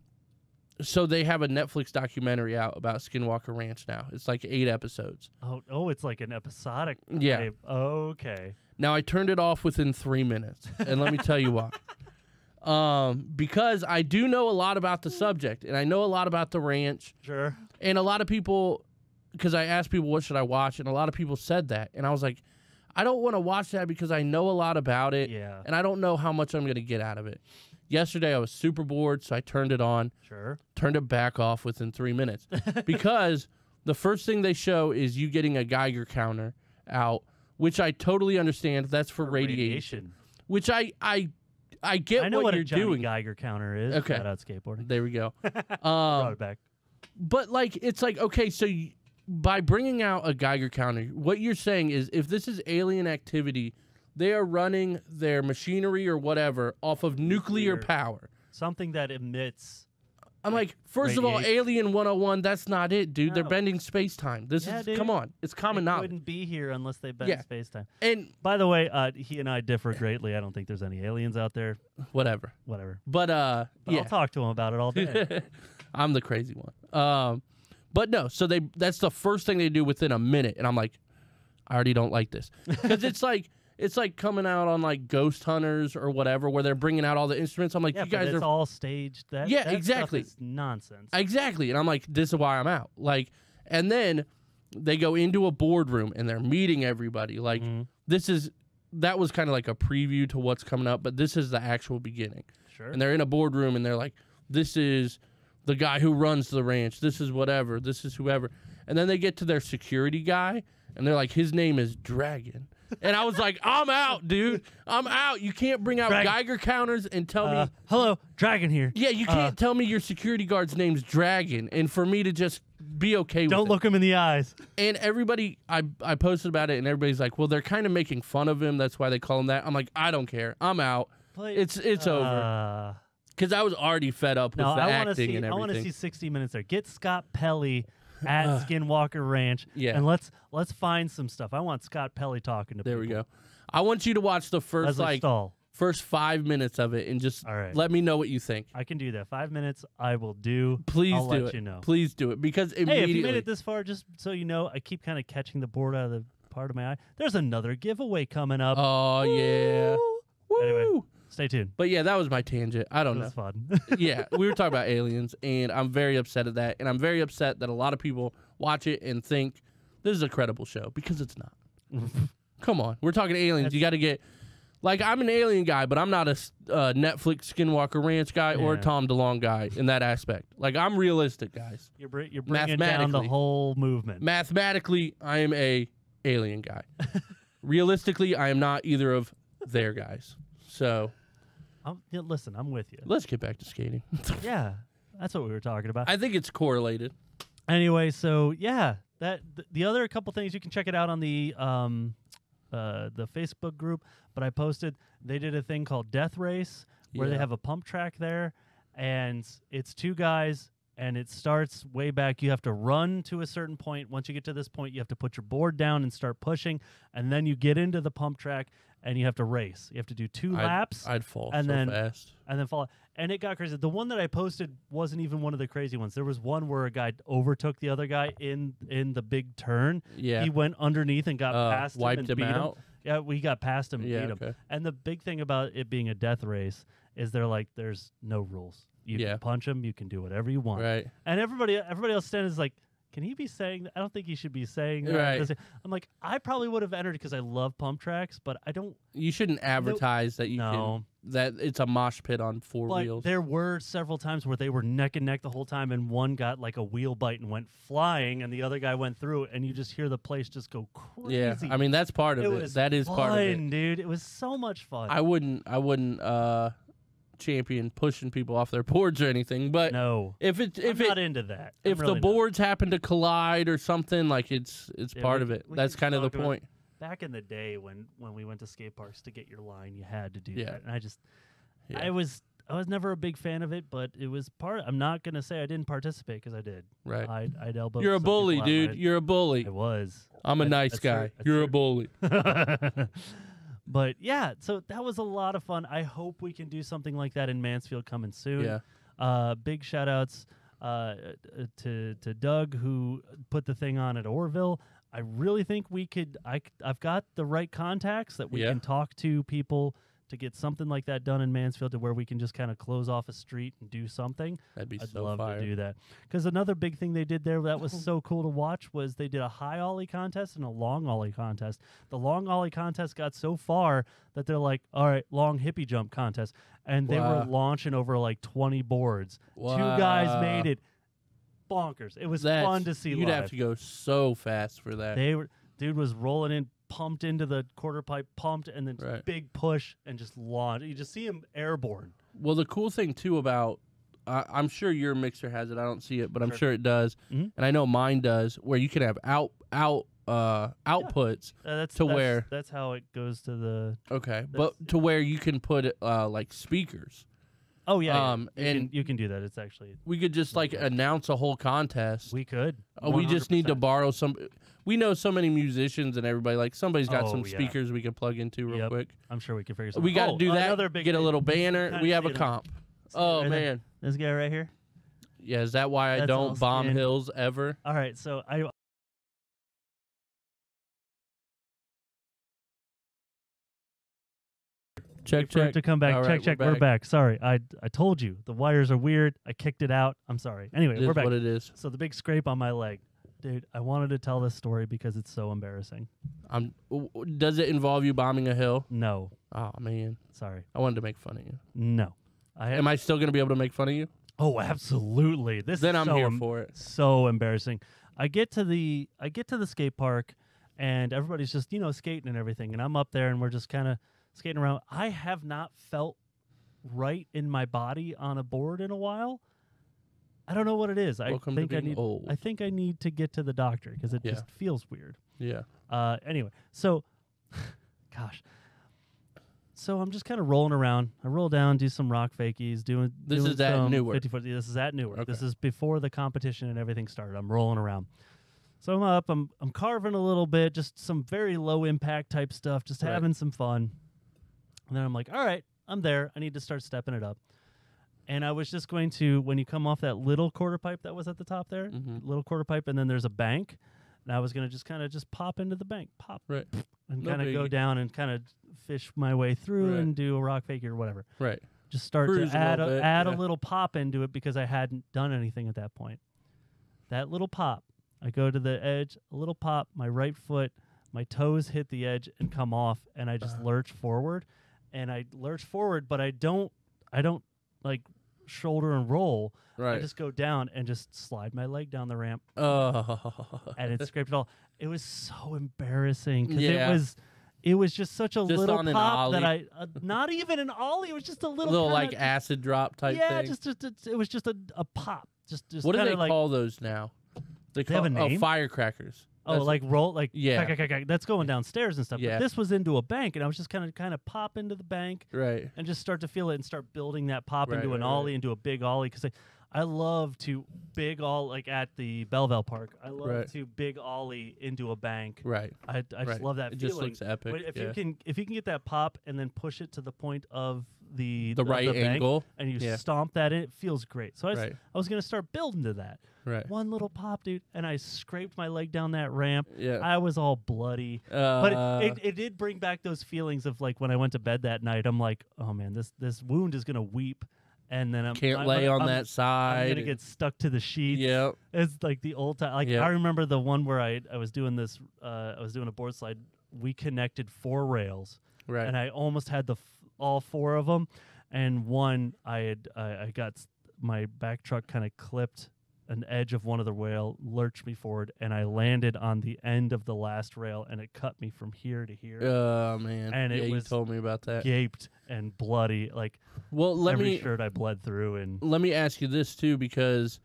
so they have a Netflix documentary out about Skinwalker Ranch now. It's like 8 episodes. Oh, it's like an episodic. Yeah. Type. Okay. Now I turned it off within 3 minutes, and let me tell you why. Because I do know a lot about the subject, and I know a lot about the ranch. Sure. And a lot of people, because I asked people what should I watch, and a lot of people said that, and I was like, I don't want to watch that because I know a lot about it, and I don't know how much I'm going to get out of it. Yesterday I was super bored, so I turned it on. Sure. Turned it back off within 3 minutes because the first thing they show is you getting a Geiger counter out, which I totally understand. That's for radiation. Which I get. I know what you're a Johnny doing. Geiger counter is. Okay. Shout out skateboarding. There we go. Brought it back. But like, it's like, okay, so by bringing out a Geiger counter, what you're saying is if this is alien activity, they are running their machinery or whatever off of nuclear power. Something that emits. I'm like, first of all, Alien 101, that's not it, dude. No. They're bending space-time. This is, dude. come on. It's common knowledge. Wouldn't be here unless they bent space-time. And by the way, he and I differ greatly. I don't think there's any aliens out there. Whatever. But yeah. I'll talk to him about it all day. I'm the crazy one. But no, so that's the first thing they do within a minute, and I'm like, I already don't like this. Because it's like coming out on like Ghost Hunters or whatever, where they're bringing out all the instruments. I'm like, you guys are all staged. That exactly. Stuff is nonsense. Exactly. And I'm like, this is why I'm out. Like, and then they go into a boardroom and they're meeting everybody. Like, that was kind of like a preview to what's coming up, but this is the actual beginning. Sure. And they're in a boardroom and they're like, this is the guy who runs the ranch. This is whatever. This is whoever. And then they get to their security guy and they're like, his name is Dragon. And I was like, I'm out, dude. I'm out. You can't bring out Geiger counters and tell me. Hello, Dragon here. Yeah, you can't tell me your security guard's name's Dragon and for me to just be okay with it. Don't look him in the eyes. And everybody, I posted about it and everybody's like, well, they're kind of making fun of him. That's why they call him that. I'm like, I don't care. I'm out. It's over. Because I was already fed up with the acting and everything. I want to see 60 Minutes there. Get Scott Pelly at Skinwalker Ranch. Yeah. And let's find some stuff. I want Scott Pelly talking to people. There we go. I want you to watch the first first 5 minutes of it and just let me know what you think. I can do that. 5 minutes I will do. Please I'll do let it. you know. Please do it. Because immediately. Hey, if you made it this far, just so you know, I keep kind of catching the board out of the part of my eye. There's another giveaway coming up. Oh, yeah. Woo! Anyway, stay tuned. But yeah, that was my tangent. I don't know. That's fun. Yeah, we were talking about aliens, and I'm very upset at that. And I'm very upset that a lot of people watch it and think this is a credible show because it's not. Come on, we're talking aliens. You got to get. Like, I'm an alien guy, but I'm not a Netflix Skinwalker Ranch guy or a Tom DeLonge guy in that aspect. Like, I'm realistic, guys. You're bringing down the whole movement. Mathematically, I am a alien guy. Realistically, I am not either of their guys. So, listen, I'm with you. Let's get back to skating. Yeah, that's what we were talking about. I think it's correlated. Anyway, so yeah, the other couple things, you can check it out on the Facebook group, but I posted, they did a thing called Death Race where they have a pump track there, and it's 2 guys, and it starts way back. You have to run to a certain point. Once you get to this point, you have to put your board down and start pushing, and then you get into the pump track and you have to race. You have to do 2 laps. I'd fall and so then, fast. And then fall. And it got crazy. The one that I posted wasn't even one of the crazy ones. There was one where a guy overtook the other guy in the big turn. Yeah. He went underneath and got past him wiped and him beat out. him. Yeah, we got past him and beat him. Okay. And the big thing about it being a death race is there's no rules. You can punch him. You can do whatever you want. Right. And everybody else standing is like, can he be saying that? I don't think he should be saying that. Right. I'm like, I probably would have entered because I love pump tracks, but I don't. You shouldn't advertise that you can. That it's a mosh pit on 4 wheels. There were several times where they were neck and neck the whole time, and one got like a wheel bite and went flying, and the other guy went through, and you just hear the place just go crazy. Yeah, I mean that's part of it. That is part of it, dude. It was so much fun. I wouldn't champion pushing people off their boards or anything, but no, I'm not into that. If really the boards happen to collide or something, like it's part of it. We That's kind of the point. Back in the day when we went to skate parks to get your line, you had to do that, and Yeah. I was never a big fan of it, but it was part. I'm not gonna say I didn't participate because I did. Right. I'd elbow. You're a bully, dude. You're a bully. I was. I'm a nice guy. You're a bully. But yeah, so that was a lot of fun. I hope we can do something like that in Mansfield coming soon. Yeah. Big shout outs to Doug who put the thing on at Orville. I really think we could. I've got the right contacts that we can talk to people to get something like that done in Mansfield, to where we can just kind of close off a street and do something. That'd be I'd so love fire. to do that. Because another big thing they did there that was so cool to watch was they did a high ollie contest and a long ollie contest. The long ollie contest got so far that they're like, all right, long hippie jump contest. And they were launching over like 20 boards. Wow. 2 guys made it. Bonkers. It was fun to see You'd live. have to go so fast for that. Dude was rolling in, pumped into the quarter pipe, pumped, and then big push and just launch. You just see him airborne. Well, the cool thing too about, I'm sure your mixer has it. I don't see it, but I'm sure it does, and I know mine does. Where you can have outputs That's how it goes to the. Okay, but to where you can put like speakers. Oh yeah, and you can do that. It's actually we could just like announce a whole contest. We could. We just need to borrow some. We know so many musicians and everybody. Like somebody's got some speakers we could plug into real quick. I'm sure we can figure something. We got to do that. Another big get a little banner. Kinda we have a comp. Oh right man, this guy right here. Yeah, is that why I don't bomb hills ever? All right, so I. Check. To come back. All check. We're back. Sorry, I told you the wires are weird. I kicked it out. I'm sorry. Anyway, we're back. What it is. So the big scrape on my leg, dude. I wanted to tell this story because it's so embarrassing. Does it involve you bombing a hill? No. Oh man, sorry. I wanted to make fun of you. No. Am I still gonna be able to make fun of you? Oh, absolutely. Then I'm here for it. So embarrassing. I get to the skate park, and everybody's just skating and everything, and I'm up there, and we're just kind of skating around. I have not felt right in my body on a board in a while. I don't know what it is. Welcome to being old. I think I need to get to the doctor because it just feels weird. Yeah. Anyway, so, gosh. So I'm just kind of rolling around. I roll down, do some rock fakies, This is at Newark. 50-foot. This is at Newark. Okay. This is before the competition and everything started. I'm rolling around. So I'm up. I'm carving a little bit, just some very low impact type stuff, just having some fun. And then I'm like, all right, I'm there. I need to start stepping it up. And I was just going to, when you come off that little quarter pipe that was at the top there, little quarter pipe, and then there's a bank. And I was going to just kind of just pop into the bank, and kind of go down and kind of fish my way through and do a rock fake or whatever. Right. Just start Cruise to add a little pop into it because I hadn't done anything at that point. That little pop, I go to the edge, a little pop, my right foot, my toes hit the edge and come off, and I just lurch forward. And I lurch forward, but I don't like shoulder and roll. Right. I just go down and just slide my leg down the ramp. Oh. And it scraped it all. It was so embarrassing because Yeah. it was just such a Just little on an pop that ollie. not even an ollie. It was just a little Little kinda, like acid drop type thing. it was just a pop. Just What do kinda they like, call those now? They have a name? firecrackers. Oh, That's- like roll, like Yeah. That's going downstairs and stuff. Yeah. But this was into a bank, and I was just kind of pop into the bank right. and just start to feel it and start building that pop Right, into an right, ollie, into a big ollie. Because I love to big all like at the Belleville Park. I love Right. to big ollie into a bank. Right. I just Right. love that It feeling. just looks epic. But if yeah. you can get that pop and then push it to the point of the right bank, angle. and you Yeah. stomp that in, it feels great. So Right. I was gonna start building to that. Right. One little pop, dude, and I scraped my leg down that ramp. Yeah. I was all bloody. But it did bring back those feelings of like when I went to bed that night. I'm like, oh man, this wound is gonna weep, and then can't lay on that I'm side. gonna get stuck to the sheets. Yep. It's like the old time. Like Yep. I remember the one where I was doing this. I was doing a board slide. We connected 4 rails, Right. and I almost had all 4 of them. And one I got my back truck kind of clipped an edge of one of the rail, lurched me forward, and I landed on the end of the last rail, and it cut me from here to here. Oh man. And yeah, it you was told me about that. Gaped and bloody, like Well, let every me shirt I bled through. And let me ask you this too, because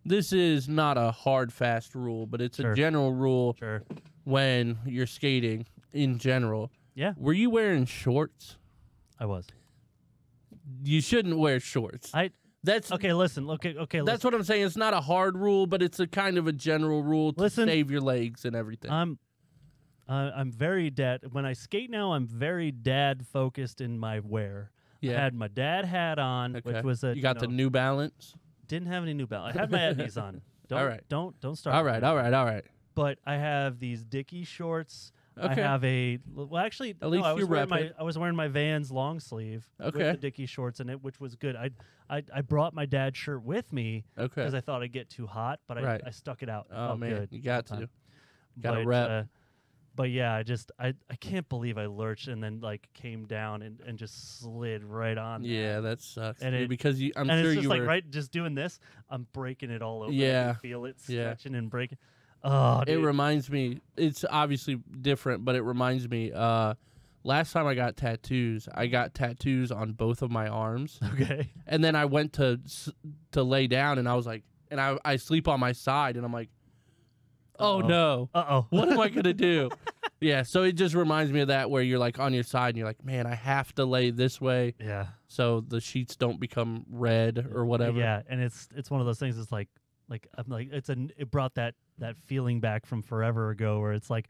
this is not a hard fast rule, but it's Sure. a general rule sure, when you're skating in general. yeah, Were you wearing shorts? I was. You shouldn't wear shorts. That's Okay, listen. Okay. That's what I'm saying. It's not a hard rule, but it's a kind of a general rule to Listen, save your legs and everything. I'm very dad. When I skate now, I'm very dad focused in my wear. I yeah. had my dad hat on, Okay. which was a You got the New Balance. didn't have any New Balance. I had my Etnies on. Don't, All right. Don't start. All with right. me. All right. All right. But I have these Dickie shorts. Okay. I have actually, At least I was you wearing rep it. I was wearing my Vans long sleeve with Okay. the Dickie shorts in it, which was good. I brought my dad's shirt with me Okay. because I thought I'd get too hot, but Right. I stuck it out. It Oh felt man, good you got the whole to. time. Gotta But, rep. but yeah, I can't believe I lurched and then like came down and just slid right on. Yeah, that sucks. And dude, it- because I'm and sure it's just you like were. right, just doing this, I'm breaking it all over. I Yeah. can feel it Yeah. stretching and breaking. Oh, It dude. reminds me. It's obviously different, but it reminds me. Last time I got tattoos on both of my arms, Okay. and then I went to lay down, and I was like, and I sleep on my side, and I'm like, oh Uh-oh. no, Uh-oh. what am I gonna do? Yeah, so it just reminds me of that where you're like on your side, and you're like, man, I have to lay this way Yeah. so the sheets don't become red or whatever. Yeah, and it's one of those things. It's like I'm like it brought that feeling back from forever ago where it's like,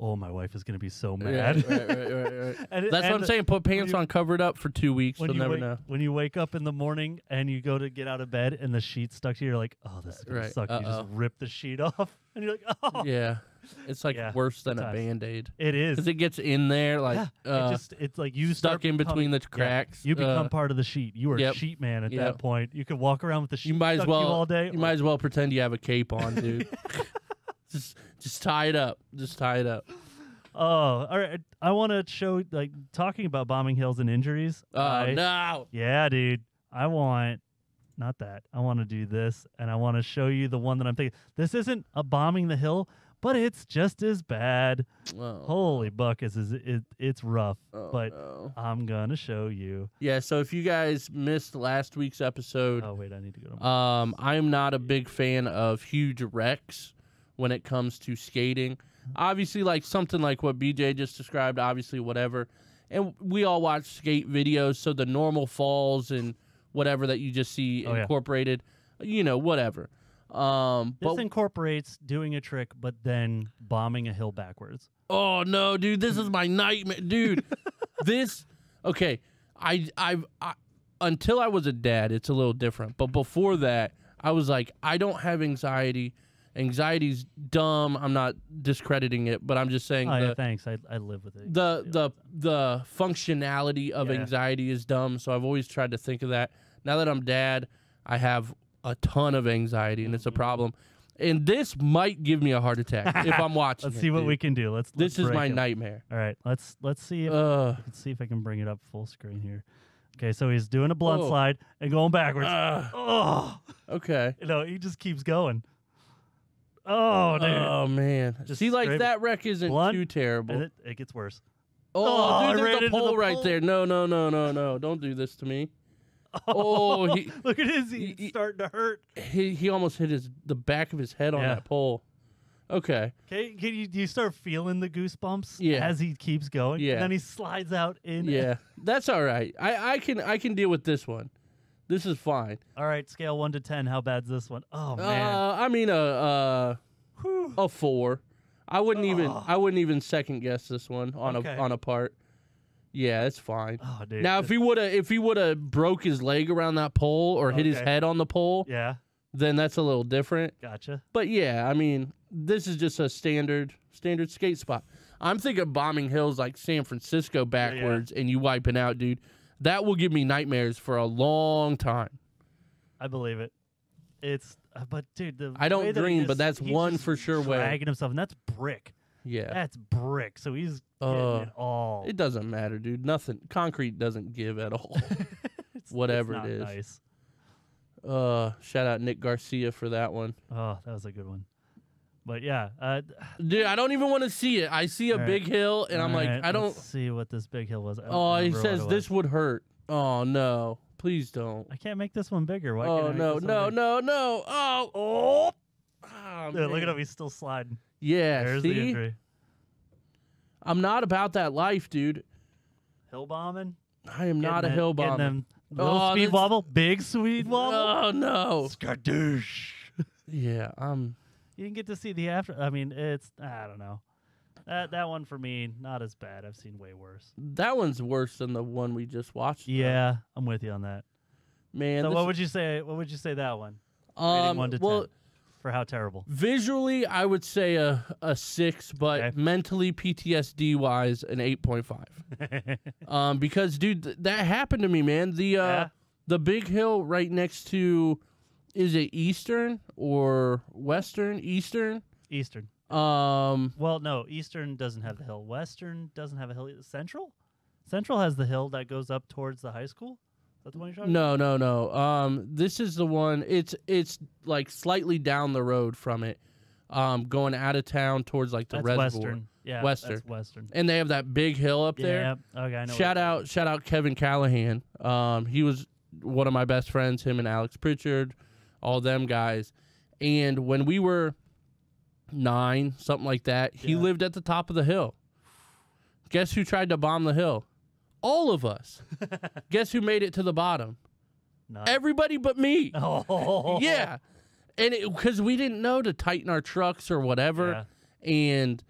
oh, my wife is gonna be so Yeah, mad. right. And That's what I'm saying. Put pants you- on, cover it up for 2 weeks. When You'll you never wake, know. when you wake up in the morning and you go to get out of bed and the sheet's stuck to you, you're like, oh, this is gonna Right, suck. You just uh-oh. rip the sheet off, and you're like, oh, Yeah, it's like Yeah, worse than a sometimes. Band-Aid it is. because it gets in there like It's like you stuck start in between the becoming- cracks. You become part of the sheet. You are Yep. sheet man at Yep. that point. You can walk around with the sheet You might as stuck to well you all day. You might as well pretend you have a cape on, dude. just tie it up. Just tie it up. Oh, all right. I want to show, like, talking about bombing hills and injuries. Oh no! Yeah, dude. I want, not that. I want to do this, and I want to show you the one that I'm thinking. This isn't a bombing the hill, but it's just as bad. Oh, Holy buckets, it's rough, oh, but no. I'm going to show you. Yeah. So if you guys missed last week's episode, Oh, wait, I need to go to I'm not a big fan of huge wrecks when it comes to skating. Obviously, like something like what BJ just described, obviously, whatever. And we all watch skate videos, so the normal falls and whatever that you just see Oh, yeah. incorporated, whatever. This But incorporates doing a trick, but then bombing a hill backwards. oh no, dude, this is my nightmare, dude. Okay. I until I was a dad, it's a little different. But before that, I was like, I don't have anxiety. Anxiety's dumb. I'm not discrediting it, but I'm just saying Oh, yeah, thanks. I live with it. the functionality of Yeah. anxiety is dumb. So I've always tried to think of that. Now that I'm dad, I have a ton of anxiety, and it's a problem. And this might give me a heart attack if I'm watching. Let's see what we can do. This is break my it. nightmare. All right, let's see if I can bring it up full screen here. Okay, so he's doing a blunt slide and going backwards. Okay. No, he just keeps going. Oh, dude. Oh man. Just See, like straight that wreck isn't blunt, too terrible. And it gets worse. Oh, dude, I ran there's a into pole the right pole. there. No. Don't do this to me. Oh, Look at his. He's starting to hurt. he almost hit the back of his head on that pole. Okay. Okay, do you start feeling the goosebumps Yeah. as he keeps going? Yeah. And then he slides out in. Yeah, that's all right. I can deal with this one. This is fine. All right, scale 1 to 10. How bad's this one? Oh man. I mean a 4. I wouldn't even second guess this one on a part. Yeah, it's fine. Oh, dude. Now if he woulda broke his leg around that pole or hit his head on the pole, Yeah. then that's a little different. Gotcha. But yeah, I mean, this is just a standard skate spot. I'm thinking bombing hills like San Francisco backwards and you wiping out, dude. That will give me nightmares for a long time. I believe it. It's but dude, I don't dream, but that's one for sure way. Dragging himself, and that's brick. Yeah. That's brick. So he's getting it all. It doesn't matter, dude. Nothing. Concrete doesn't give at all. Whatever it's not it is. Nice. Shout out Nick Garcia for that one. Oh, that was a good one. But yeah, dude, I don't even want to see it. I see a big hill, and I'm like, I don't see what this big hill was. He says this would hurt. Oh no, please don't. I can't make this one bigger. Why Oh can't I no, make this one no, bigger? no. Oh. Dude, look at him. He's still sliding. Yeah, There's the see? injury. I'm not about that life, dude. Hill bombing. I am not a hill bomber. Them little speed wobble, big speed wobble. Oh no, skadoosh. Yeah, You didn't get to see the after. I mean, I don't know. That one for me, not as bad. I've seen way worse. That one's worse than the one we just watched. Yeah, I'm with you on that. Man, so what would you say? What would you say that one? Rating 1 to 10 for how terrible. Visually, I would say a 6, but mentally, PTSD wise, an 8.5. Because dude, that happened to me, man. The big hill right next to, is it Eastern or Western? Eastern. Well, no, Eastern doesn't have the hill. Western doesn't have a hill. Central has the hill that goes up towards the high school. Is that the one you're talking about? No. This is the one. It's like slightly down the road from it, going out of town towards like the reservoir. Western. Yeah, Western. That's Western. And they have that big hill up there. Yeah. Okay, I know. Shout out Kevin Callahan. He was one of my best friends. Him and Alex Pritchard, all them guys. And when we were 9, something like that, he lived at the top of the hill. Guess who tried to bomb the hill? All of us. Guess who made it to the bottom? None. Everybody but me. Oh. Yeah. And because we didn't know to tighten our trucks or whatever. Yeah. And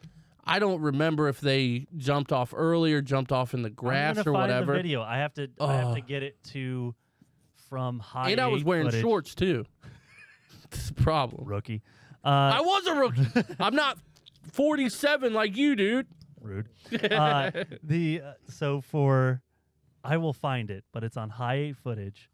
I don't remember if they jumped off early or jumped off in the grass or whatever. The video. I have to get it to from high. And I was wearing footage. shorts too. That's a problem. Rookie. I was a rookie. I'm not 47 like you, dude. Rude. I will find it, but it's on high 8 footage.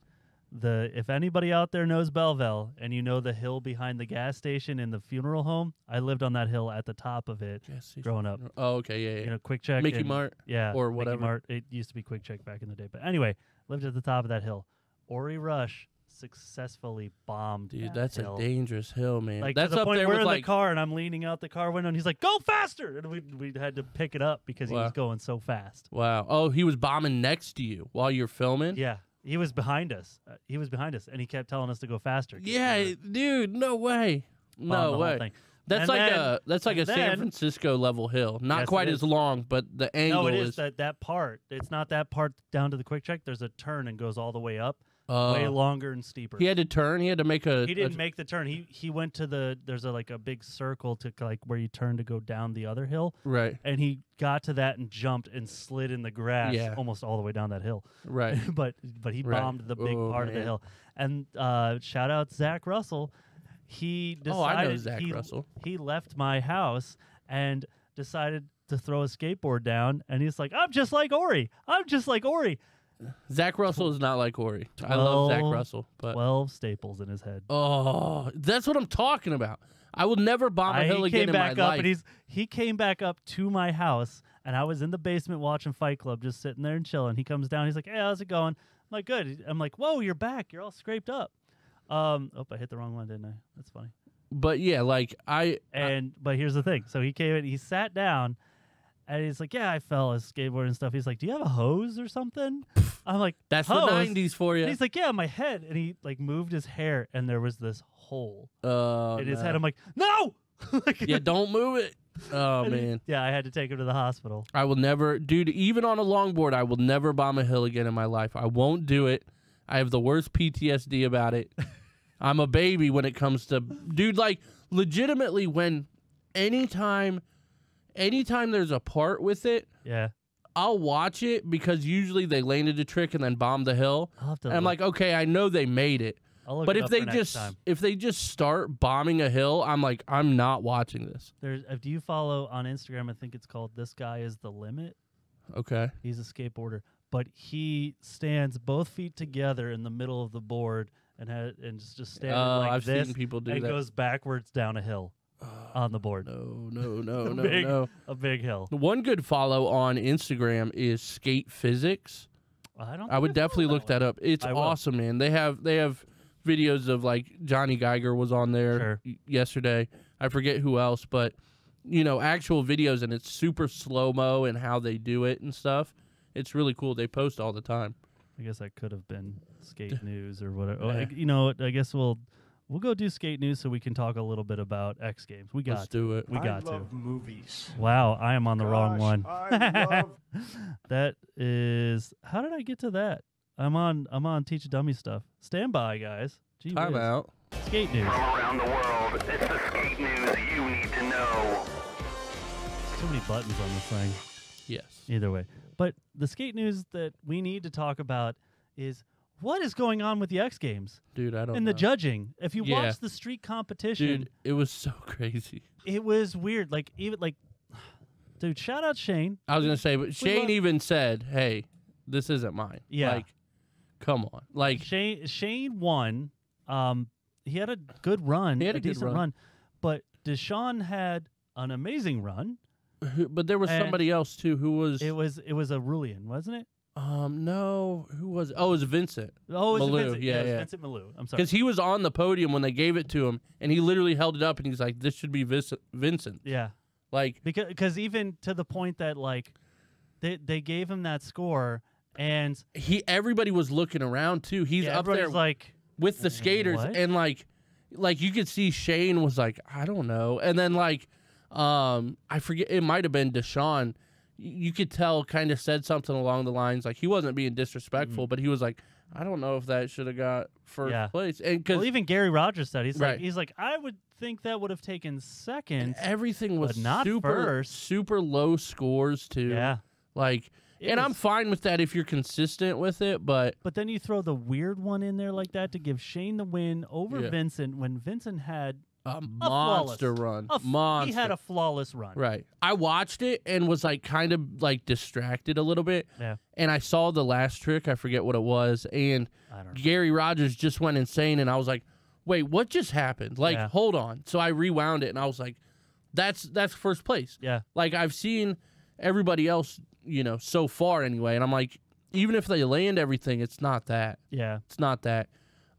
If anybody out there knows Belleville and you know the hill behind the gas station in the funeral home, I lived on that hill at the top of it growing up. Oh, okay, yeah. You know, Quick Check, Mickey Mart, or whatever. Mickey Mart. It used to be Quick Check back in the day, but anyway, lived at the top of that hill. Ori Rush successfully bombed. Dude, that's hill. A dangerous hill, man. Like that's to the up point there we're with in like the car and I'm leaning out the car window and he's like, "Go faster!" And we had to pick it up because he was going so fast. Wow. Oh, he was bombing next to you while you're filming. Yeah, he was behind us. And he kept telling us to go faster. Yeah, dude, no way, no way. That's like a San Francisco level hill. Not quite as long, but the angle no, it is that part. It's not that part down to the Quick Check. There's a turn and goes all the way up. Way longer and steeper. He had to turn. He had to make a. He didn't make the turn. He went to there's a big circle to like where you turn to go down the other hill. Right. And he got to that and jumped and slid in the grass almost all the way down that hill. Right. but he bombed the big part of the hill. And shout out Zach Russell. He decided. I know Zach Russell. He left my house and decided to throw a skateboard down. And he's like, "I'm just like Ori. I'm just like Ori." Zach Russell is not like Corey. I love Zach Russell, but 12 staples in his head. oh, that's what I'm talking about. I will never bomb a hill again in my life. And he came back up to my house, and I was in the basement watching Fight Club, just sitting there and chilling. He comes down. He's like, "Hey, how's it going?" I'm like, "Good." I'm like, "Whoa, you're back. You're all scraped up." Oh, I hit the wrong one, didn't I? That's funny. But yeah, like but here's the thing. So he came in, he sat down, and he's like, "Yeah, I fell as skateboard and stuff." He's like, "Do you have a hose or something?" I'm like, that's hose? the 90s for you. And he's like, "Yeah, my head." And he like moved his hair, and there was this hole in his head. I'm like, "No!" Like, yeah, don't move it. Oh man. I had to take him to the hospital. I will never, dude. Even on a longboard, I will never bomb a hill again in my life. I won't do it. I have the worst PTSD about it. I'm a baby when it comes to, dude, like, legitimately, when anytime there's a part with it, yeah, I'll watch it because usually they landed a trick and then bombed the hill. And I'm like, okay, I know they made it. But if they just start bombing a hill, I'm like, I'm not watching this. Do you follow on Instagram? I think it's called "This Guy Is the Limit." Okay. He's a skateboarder, but he stands both feet together in the middle of the board and just standing like I've this. Seen people do and that. Goes backwards down a hill on the board. No. A big hill. One good follow on Instagram is Skate Physics. I would definitely look that up. It's awesome, man. They have videos of, like, Johnny Geiger was on there yesterday. I forget who else, but actual videos, and it's super slow-mo and how they do it and stuff. It's really cool. They post all the time. I guess that could have been skate news or whatever. Yeah. I guess we'll go do skate news so we can talk a little bit about X Games. Let's do it. I love movies. Wow, I am on the wrong one. I love That is. How did I get to that? I'm on Teach a Dummy stuff. Stand by, guys. Gee Time whiz. out. Skate news. From around the world, it's the skate news you need to know. Too many buttons on this thing. Yes. Either way. But the skate news that we need to talk about is what is going on with the X Games? Dude, I don't know. And the judging. If you watch the street competition. Dude, it was so crazy. It was weird. Dude, shout out Shane. I was going to say, but Shane even said, hey, this isn't mine. Yeah. Like, come on. Like, Shane won. He had a good run. He had a decent run. But Deshaun had an amazing run. but there was somebody else, too, who was... It was a Rulian, wasn't it? No. Who was it? Oh, it was Vincent. Oh, it was Malou. Vincent. Yeah, it was yeah. Vincent Malou. I'm sorry. Because he was on the podium when they gave it to him, and he literally held it up, and he's like, this should be Vincent. Yeah. Like... Because even to the point that, like, they gave him that score, and... Everybody was looking around, too. He's up there like... with the skaters, what? and, like you could see Shane was like, I don't know. And then, like, I forget, it might have been Deshaun. You could tell kind of said something along the lines, like, he wasn't being disrespectful, but he was like, I don't know if that should have got first place. And well, even Gary Rogers said, he's Right. like, I would think that would have taken second. everything was but not first. super low scores, too. Yeah. Like, I'm fine with that if you're consistent with it, but then you throw the weird one in there like that to give Shane the win over Vincent when Vincent had a monster run. Monster. He had a flawless run. Right. I watched it and was like kind of like distracted a little bit. Yeah. And I saw the last trick. I forget what it was. And Gary Rogers just went insane. And I was like, wait, what just happened? Like, hold on. So I rewound it and I was like, that's first place. Yeah. Like, I've seen everybody else, so far anyway. And I'm like, even if they land everything, it's not that. Yeah. It's not that.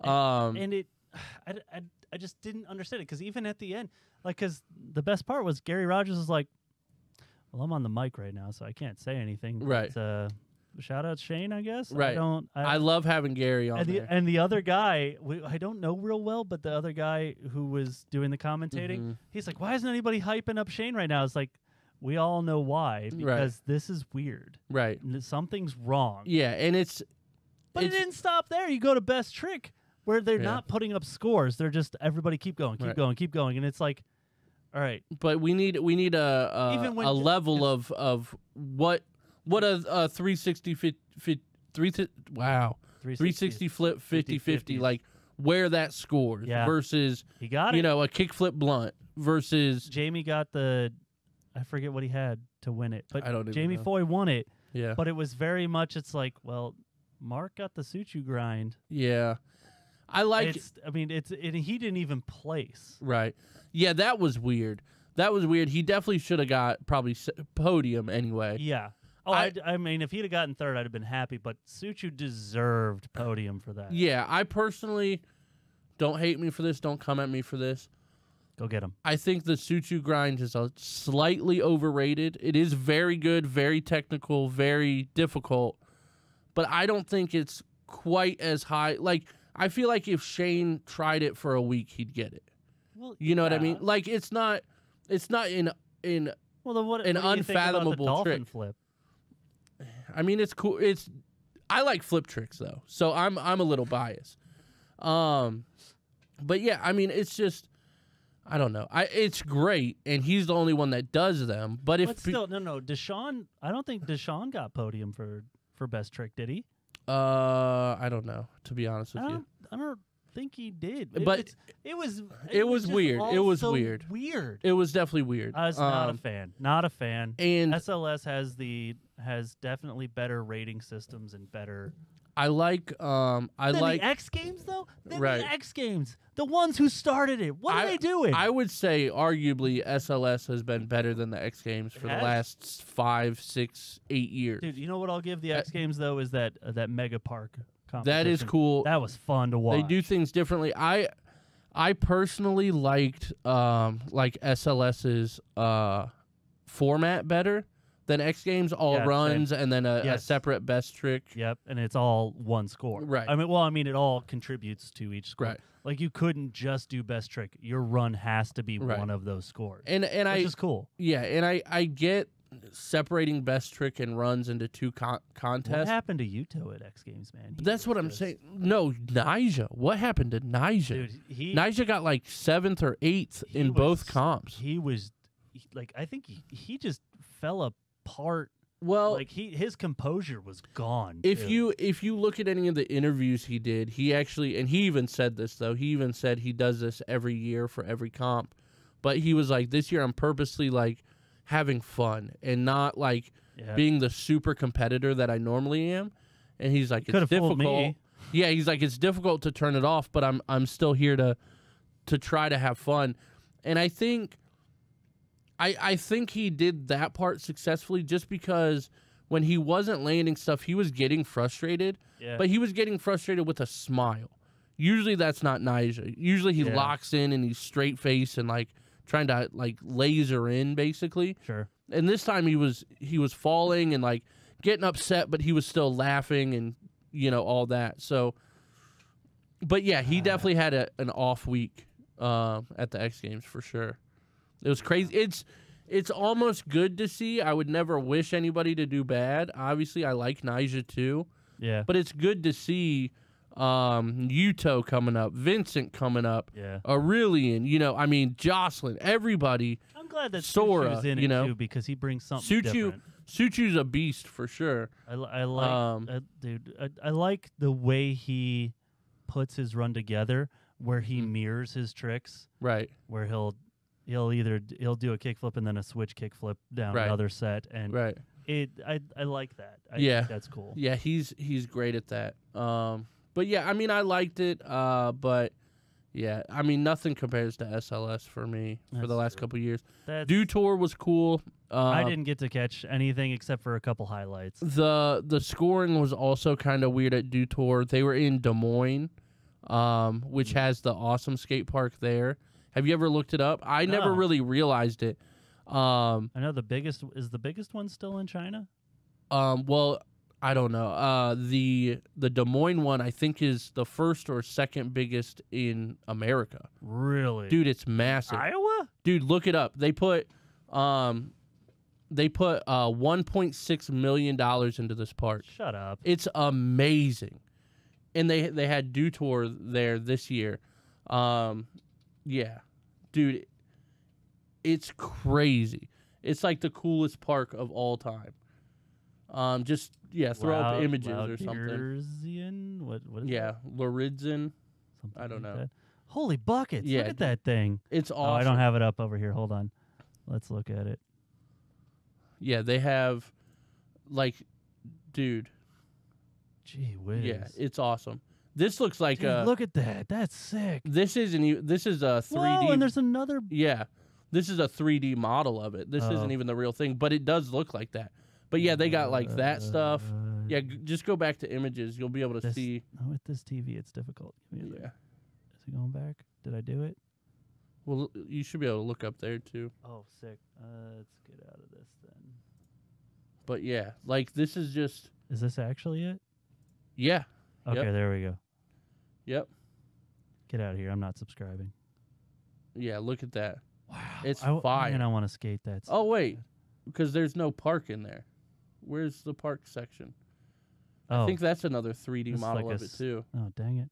And I just didn't understand it because even at the end, like, because the best part was Gary Rogers was like, well, I'm on the mic right now, so I can't say anything. Right. But, shout out Shane, I guess. Right. I love having Gary on there. And the other guy, I don't know real well, but the other guy who was doing the commentating, he's like, why isn't anybody hyping up Shane right now? It's like, we all know why, because this is weird. Right. Something's wrong. Yeah, and But it didn't stop there. You go to best trick, where they're not putting up scores. They're just, everybody keep going, keep going. And it's like, all right. But we need a level of what a 360 360 flip 50-50, like where that scores versus he got it. A kickflip blunt versus Jamie got I forget what he had to win it, but I don't even Jamie know. Foy won it. Yeah. But it was very much, it's like, well, Mark got the Suchu grind. Yeah. I like He didn't even place. Right. Yeah, that was weird. He definitely should have got probably podium anyway. Yeah. Oh, I mean, if he'd have gotten third, I'd have been happy. But Suchu deserved podium for that. Yeah, I personally, don't hate me for this. Don't come at me for this. Go get him. I think the Suchu grind is slightly overrated. It is very good, very technical, very difficult. But I don't think it's quite as high. Like, I feel like if Shane tried it for a week, he'd get it. Well, you know what I mean? Like, it's not in well, then what an do you think about unfathomable the dolphin trick. flip? I mean, it's cool. I like flip tricks though, so I'm a little biased. But yeah, I mean, it's just, I don't know. It's great, and he's the only one that does them. But if still, no, Deshaun. I don't think Deshaun got podium for best trick, did he? I don't know, to be honest with you. I don't think he did. But it was weird. It was so weird. Weird. It was definitely weird. I was not a fan. Not a fan. And SLS has definitely better rating systems and better. I like the X Games though. Right. The X Games, the ones who started it. What are they doing? I would say arguably SLS has been better than the X Games for the last 5, 6, 8 years. Dude, you know what I'll give the X Games though is that Mega Park competition. That is cool. That was fun to watch. They do things differently. I personally liked SLS's format better than X Games, all runs and then a separate best trick. Yep, and it's all one score. Right. I mean, it all contributes to each score. Right. Like you couldn't just do best trick. Your run has to be one of those scores. Which is cool. Yeah, and I get separating best trick and runs into two contests. What happened to Yuto at X Games, man? That's what I'm saying. No, Nyjah. What happened to Nyjah? Dude, Nyjah got like 7th or 8th in both comps. He was I think he just fell apart. Well, like his composure was gone. If you look at any of the interviews he did, he actually, and he even said this though. He even said he does this every year for every comp, but he was like, this year I'm purposely like having fun and not like being the super competitor that I normally am. And he's like, it's difficult. Me. Yeah, he's like, it's difficult to turn it off, but I'm still here to try to have fun. And I think he did that part successfully just because when he wasn't landing stuff, he was getting frustrated, but he was getting frustrated with a smile. Usually that's not Nyjah. Usually he locks in and he's straight face and like trying to like laser in basically. Sure. And this time he was falling and like getting upset, but he was still laughing and all that. So, but yeah, he definitely had an off week at the X Games for sure. It was crazy. It's almost good to see. I would never wish anybody to do bad. Obviously, I like Nyjah too. Yeah. But it's good to see Yuto coming up, Vincent coming up, Aurelian, I mean, Jocelyn, everybody. I'm glad that Sora, Suchu's in it too because he brings something different. Suchu's a beast for sure. I like, dude, I like the way he puts his run together where he mirrors his tricks. Right. Where he'll do a kickflip and then a switch kickflip down another set, and I like that. I think that's cool. Yeah, he's great at that. But yeah, I mean, I liked it. But yeah, I mean, nothing compares to SLS for me for the last couple years. Do Tour was cool. I didn't get to catch anything except for a couple highlights. The scoring was also kind of weird at Do Tour. They were in Des Moines, which has the awesome skate park there. Have you ever looked it up? I never really realized it. I know the biggest one still in China. Well, I don't know. The Des Moines one I think is the first or second biggest in America. Really, dude, it's massive. Iowa, dude, look it up. They put $1.6 million into this park. Shut up. It's amazing, and they had Do Tour there this year. Yeah, dude, it's crazy. It's like the coolest park of all time. Just throw up images or something. What is that? Loridzin. I don't know. That. Holy buckets! Look at that thing. It's awesome. Oh, I don't have it up over here. Hold on. Let's look at it. Yeah, they have, like, dude. Gee whiz. Yeah, it's awesome. This looks like Dude, look at that. That's sick. This is a 3D. Whoa, and there's another. Yeah, this is a 3D model of it. This isn't even the real thing, but it does look like that. But yeah, they got like that stuff. Yeah, just go back to images. You'll be able to see. Oh, with this TV, it's difficult. Yeah. Is it going back? Did I do it? Well, you should be able to look up there too. Oh, sick. Let's get out of this then. But yeah, like this is just. Is this actually it? Yeah. Okay, Yep. there we go. Yep. Get out of here. I'm not subscribing. Yeah, look at that. Wow. It's Man, fire. I want to skate that. Oh wait, because there's no park in there. Where's the park section? Oh, I think that's another 3D this is model like of it too. Oh, dang it.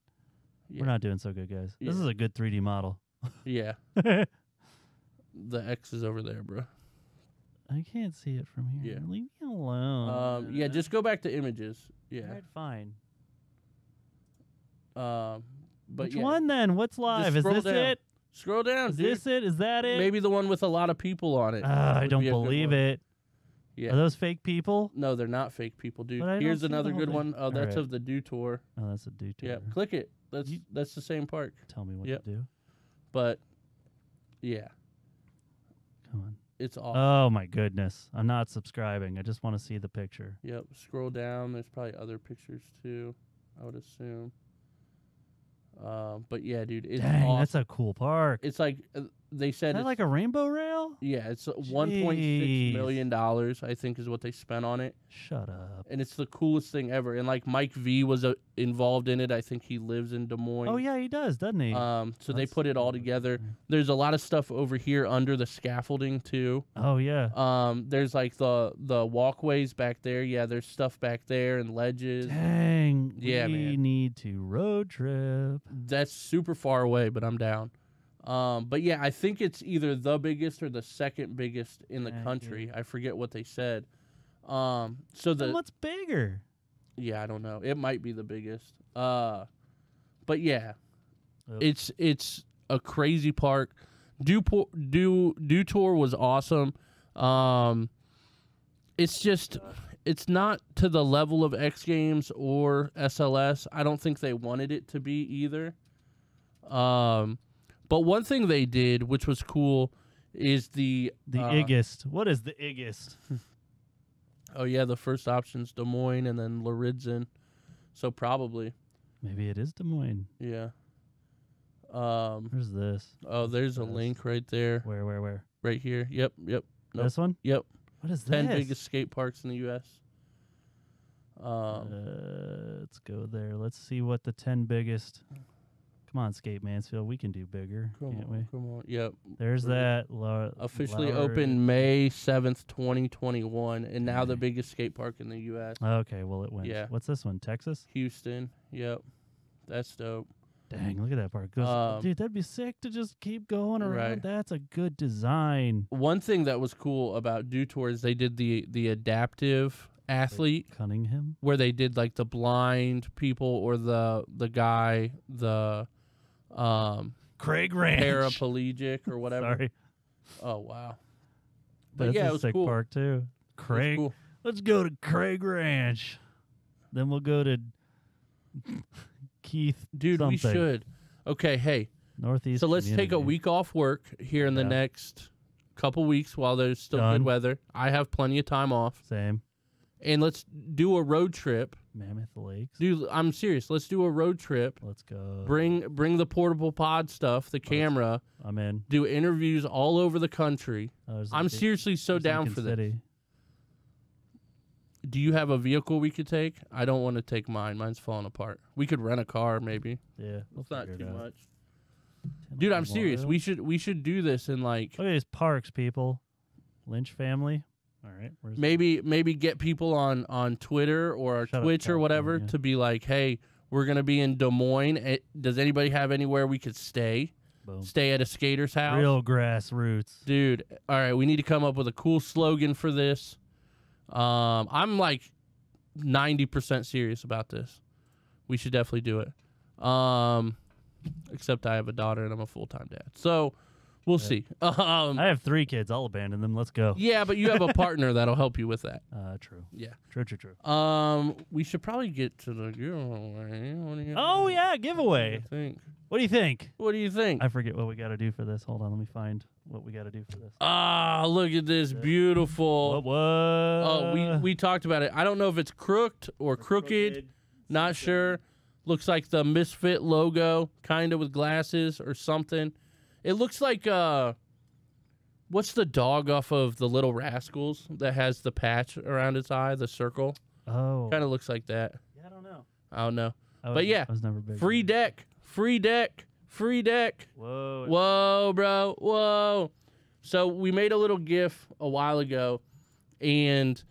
Yeah. We're not doing so good, guys. This Yeah. is a good 3D model. Yeah, the X is over there, bro. I can't see it from here. Yeah. Leave me alone. Yeah, just go back to images. Yeah. All right, fine. But Which yeah. one then? What's live? Is scroll this down. it? Scroll down, Is dude. this it? Is that it? Maybe the one with a lot of people on it. I would don't be a good believe one. it. Yeah. Are those fake people? No, they're not fake people, dude. But I don't Here's see the another whole good thing. one. Oh, All that's right. of the Do Tour. Oh, that's a dude. Yeah, click it. That's the same park. Tell me what Yep. to do. But yeah, Come on. it's awesome. Oh my goodness. I'm not subscribing. I just want to see the picture. Yep. Scroll down. There's probably other pictures too, I would assume. But yeah, dude, it's Dang, awesome. that's a cool park. It's like they Is said. that It's, like a rainbow rail? yeah, it's $1.6 Jeez. million. I think is what they spent on it, Shut up. and it's the coolest thing ever. And like Mike V was involved in it. I think he lives in Des Moines. Oh yeah, he does, doesn't he? So they That's put it all cool. together. There's a lot of stuff over here under the scaffolding too. Oh yeah. There's like the walkways back there. Yeah, there's stuff back there and ledges. Dang. Yeah, we man. need to road trip. That's super far away, but I'm down. But yeah, I think it's either the biggest or the second biggest in the Dang, country. dude. I forget what they said. So What's bigger? yeah, I don't know. It might be the biggest. But yeah, Oh. it's a crazy park. Do Tour was awesome. It's just it's not to the level of X Games or SLS. I don't think they wanted it to be either. But one thing they did, which was cool, is the Iggest. What is the Iggest? oh yeah, the first option's Des Moines and then Lauritzen. So probably Maybe it is Des Moines. yeah. Where's this? Oh, there's a This. link right there, Where? right here. Yep. Nope. This one? Yep. What is 10 this? biggest skate parks in the U.S. Let's go there. Let's see what the 10 biggest. Come on, Skate Mansfield. We can do bigger, can't we? Come on. Yep. There's Right. that. Officially opened May 7th, 2021, and now the biggest skate park in the U.S. Okay, well, it wins. Yeah. What's this one? Texas? Houston. Yep. That's dope. Dang, look at that park. Dude, that'd be sick to just keep going around. Right. That's a good design. One thing that was cool about Do Tour is they did the adaptive athlete, Cunningham? where they did like the blind people or the guy, the Craig Ranch. paraplegic or whatever. Sorry. Oh wow. But That's yeah, a it was sick cool. park, too. It was Craig. cool. Let's go to Craig Ranch. Then we'll go to Keith. Dude, we something. should. Okay, hey. Northeast. So let's take a Community. week off work here in the Yeah. next couple weeks while there's still Done. good weather. I have plenty of time off. Same. And let's do a road trip. Mammoth Lakes. Dude, I'm serious. Let's do a road trip. Let's go. Bring the portable pod stuff, the camera, I'm in. do interviews all over the country. There's I'm Lincoln- seriously so there's down Lincoln for this. City. Do you have a vehicle we could take? I don't want to take mine. Mine's falling apart. We could rent a car maybe. Yeah. We'll It's not figure too it out. much. Dude, I'm serious. Memorial. We should do this in like Look at these parks, people. Lynch family. All right. Where's maybe get people on Twitter or Shut up, Twitch or whatever California. to be like, hey, we're gonna be in Des Moines. Does anybody have anywhere we could stay? Boom. Stay at a skater's house? Real grassroots. Dude, all right, we need to come up with a cool slogan for this. I'm like 90% serious about this. We should definitely do it. Except I have a daughter and I'm a full-time dad. So We'll see. I have 3 kids. I'll abandon them. Let's go. Yeah, but you have a partner that'll help you with that. True. Yeah. True. We should probably get to the giveaway. What do you Oh, yeah, giveaway. think? What do you think? What do you think? I forget what we got to do for this. Hold on. Let me find what we got to do for this. Ah, look at this. Beautiful. What? Oh, we talked about it. I don't know if it's crooked or crooked. Not sure. Looks like the Misfit logo, kind of with glasses or something. It looks like, what's the dog off of the Little Rascals that has the patch around its eye, the circle? Oh. Kind of looks like that. Yeah, I don't know. I don't know. I But yeah, I was never big. free deck. Free deck. Free deck. Whoa. Whoa, bro. Whoa. So we made a little GIF a while ago, and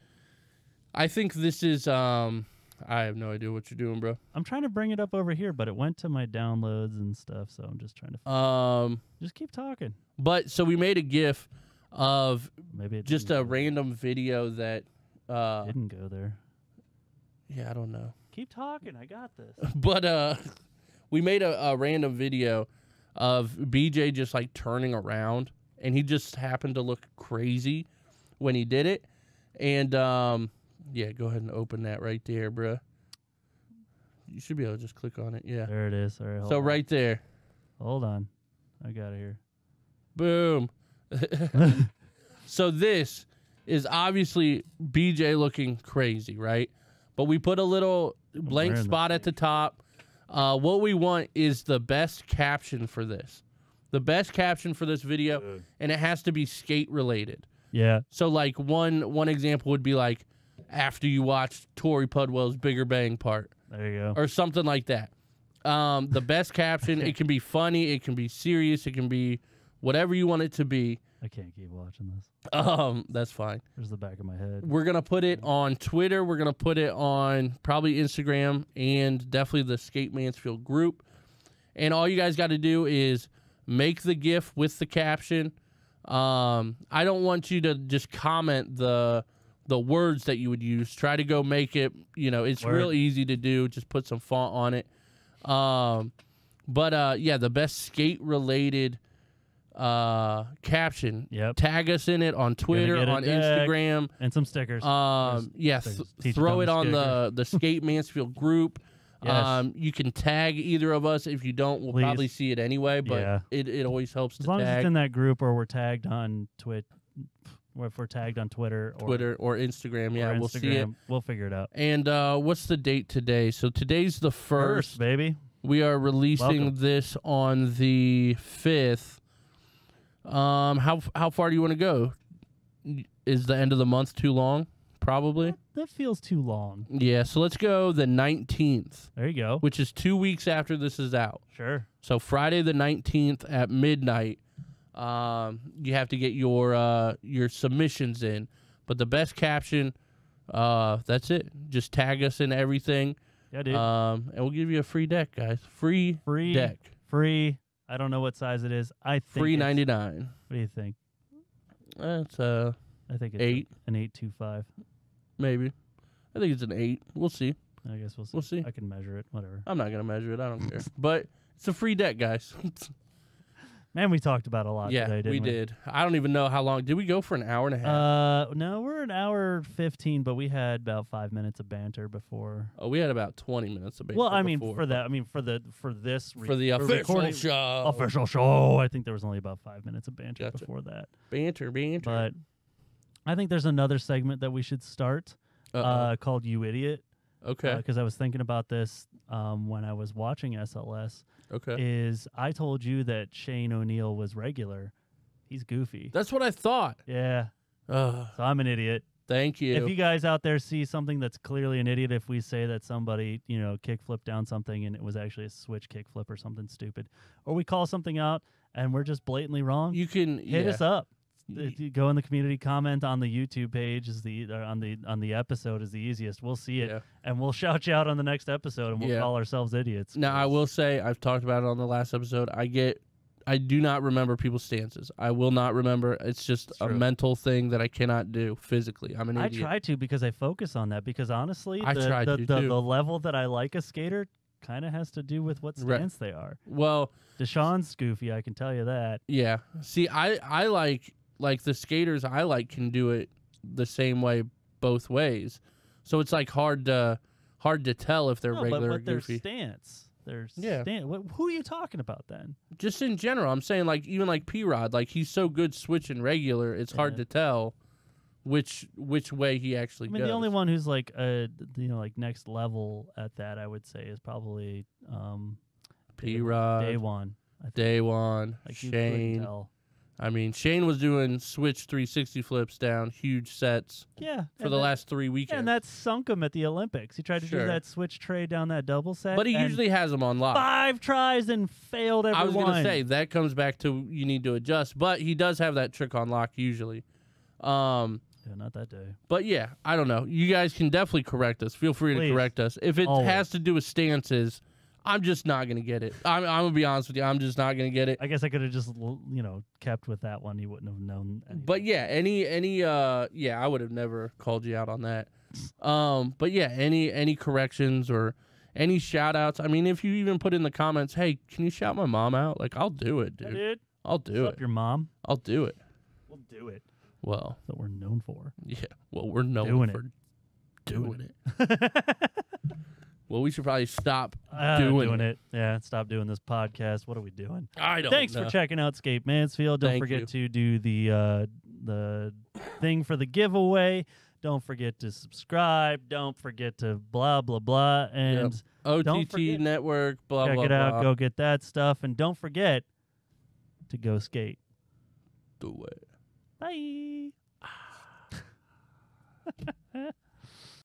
I think this is, I have no idea what you're doing, bro. I'm trying to bring it up over here, but it went to my downloads and stuff, so I'm just trying to. Just keep talking. But so we made a GIF of Maybe it just didn't a go- random video that, didn't go there. yeah, I don't know. Keep talking. I got this. But we made a random video of BJ just like turning around, and he just happened to look crazy when he did it. And yeah, go ahead and open that right there, bruh. You should be able to just click on it. Yeah. There it is. All right. So right there. Hold on. I got it here. Boom. So this is obviously BJ looking crazy, right? But we put a little blank wearing spot at the top. What we want is the best caption for this. The best caption for this video, and it has to be skate related. Yeah. So like one example would be like, after you watch Tori Pudwell's Bigger Bang part, There you go. or something like that. The best caption, it can be funny, it can be serious, it can be whatever you want it to be. I can't keep watching this. That's fine. There's the back of my head. We're going to put it on Twitter. We're going to put it on probably Instagram and definitely the Skate Mansfield group. And all you guys got to do is make the GIF with the caption. I don't want you to just comment the words that you would use. Try to go make it, it's Word. real easy to do. Just put some font on it. But yeah, the best skate related caption. Yep. Tag us in it on Twitter, get a on tag. Instagram. And some stickers. Yeah, stickers. Teach throw them it the on stickers. the Skate Mansfield group. Yes. You can tag either of us. If you don't, we'll Please. probably see it anyway. But Yeah. it always helps As to long as tag it's in that group or we're tagged on or if we're tagged on Twitter or Twitter or Instagram. Yeah, or we'll see it. Instagram, we'll figure it out. And what's the date today? So today's the 1st. First, baby. We are releasing Welcome. this on the 5th. How far do you want to go? Is the end of the month too long? Probably. That feels too long. Yeah, so let's go the 19th, There you go. which is 2 weeks after this is out. Sure. So Friday the 19th at midnight, you have to get your submissions in. But the best caption, that's it. Just tag us in everything. Yeah, dude. And we'll give you a free deck, guys. Free deck. Free. I don't know what size it is. I think Free it's- 99. What do you think? That's I think it's 8. an 825. maybe. I think it's an 8. We'll see. I guess we'll see. We'll see. I can measure it. Whatever. I'm not gonna measure it. I don't care. But it's a free deck, guys. Man, we talked about a lot Yeah, today, didn't we? we did. I don't even know how long. Did we go for an hour and a half? No, we're an hour 15, but we had about 5 minutes of banter before. Oh, we had about 20 minutes of banter. Well, I mean, before. for that, for this For the official show. official show, I think there was only about 5 minutes of banter Gotcha. before that. Banter. But I think there's another segment that we should start called "You Idiot." Okay. Because I was thinking about this when I was watching SLS. Okay. Is I told you that Shane O'Neill was regular. He's goofy. That's what I thought. Yeah. So I'm an idiot. Thank you. If you guys out there see something that's clearly an idiot, if we say that somebody, kickflipped down something and it was actually a switch kickflip or something stupid, or we call something out and we're just blatantly wrong, You can hit us up. You go in the community, comment on the YouTube page is on the episode is the easiest. We'll see it Yeah. and we'll shout you out on the next episode and we'll Yeah. call ourselves idiots. Now, I will say, I've talked about it on the last episode. I do not remember people's stances. I will not remember. It's just a true. mental thing that I cannot do physically. I'm an I idiot. try to because I focus on that because honestly, I try to, the too. level that I like a skater kind of has to do with what Right. stance they are. Well, Deshaun's goofy, I can tell you that. yeah. See, I like the skaters I like can do it the same way both ways. So it's like hard to tell if they're No, regular or but their goofy. stance. Yeah. Who are you talking about then? Just in general, I'm saying like even like P-Rod, like he's so good switching regular, it's hard Yeah. to tell which way he actually I mean, goes. the only one who's like like next level at that, I would say, is probably P-Rod, Day One. I think. Day One, Like you couldn't Shane. tell. I mean, Shane was doing switch 360 flips down huge sets Yeah, for the last 3 weekends. and that sunk him at the Olympics. He tried to Sure. do that switch tray down that double set, but he and usually has them on lock. 5 tries and failed every I was one. gonna say that comes back to you need to adjust, but he does have that trick on lock usually. Yeah, not that day. But yeah, I don't know. You guys can definitely correct us. Feel free Please. to correct us if it Always. has to do with stances. I'm just not gonna get it. I'm gonna be honest with you. I'm just not gonna get it. I guess I could have just kept with that one. He wouldn't have known. Anything. But yeah, yeah, I would have never called you out on that. But yeah, any corrections or any shout outs. I mean, if you even put in the comments, hey, can you shout my mom out? Like, I'll do it, Yeah, dude. dude, I'll do what's it. up, your mom? I'll do it. We'll do it. Well, That's what we're known for. yeah. Well, we're known Doing for doing it. it. Well, we should probably stop doing it. Yeah, stop doing this podcast. What are we doing? I don't Thanks know. for checking out Skate Mansfield. Don't Thank forget you. to do the thing for the giveaway. Don't forget to subscribe. Don't forget to blah blah blah and OTT don't forget- network, blah, check blah, it out. blah. Go get that stuff, and don't forget to go skate. Do it. Bye.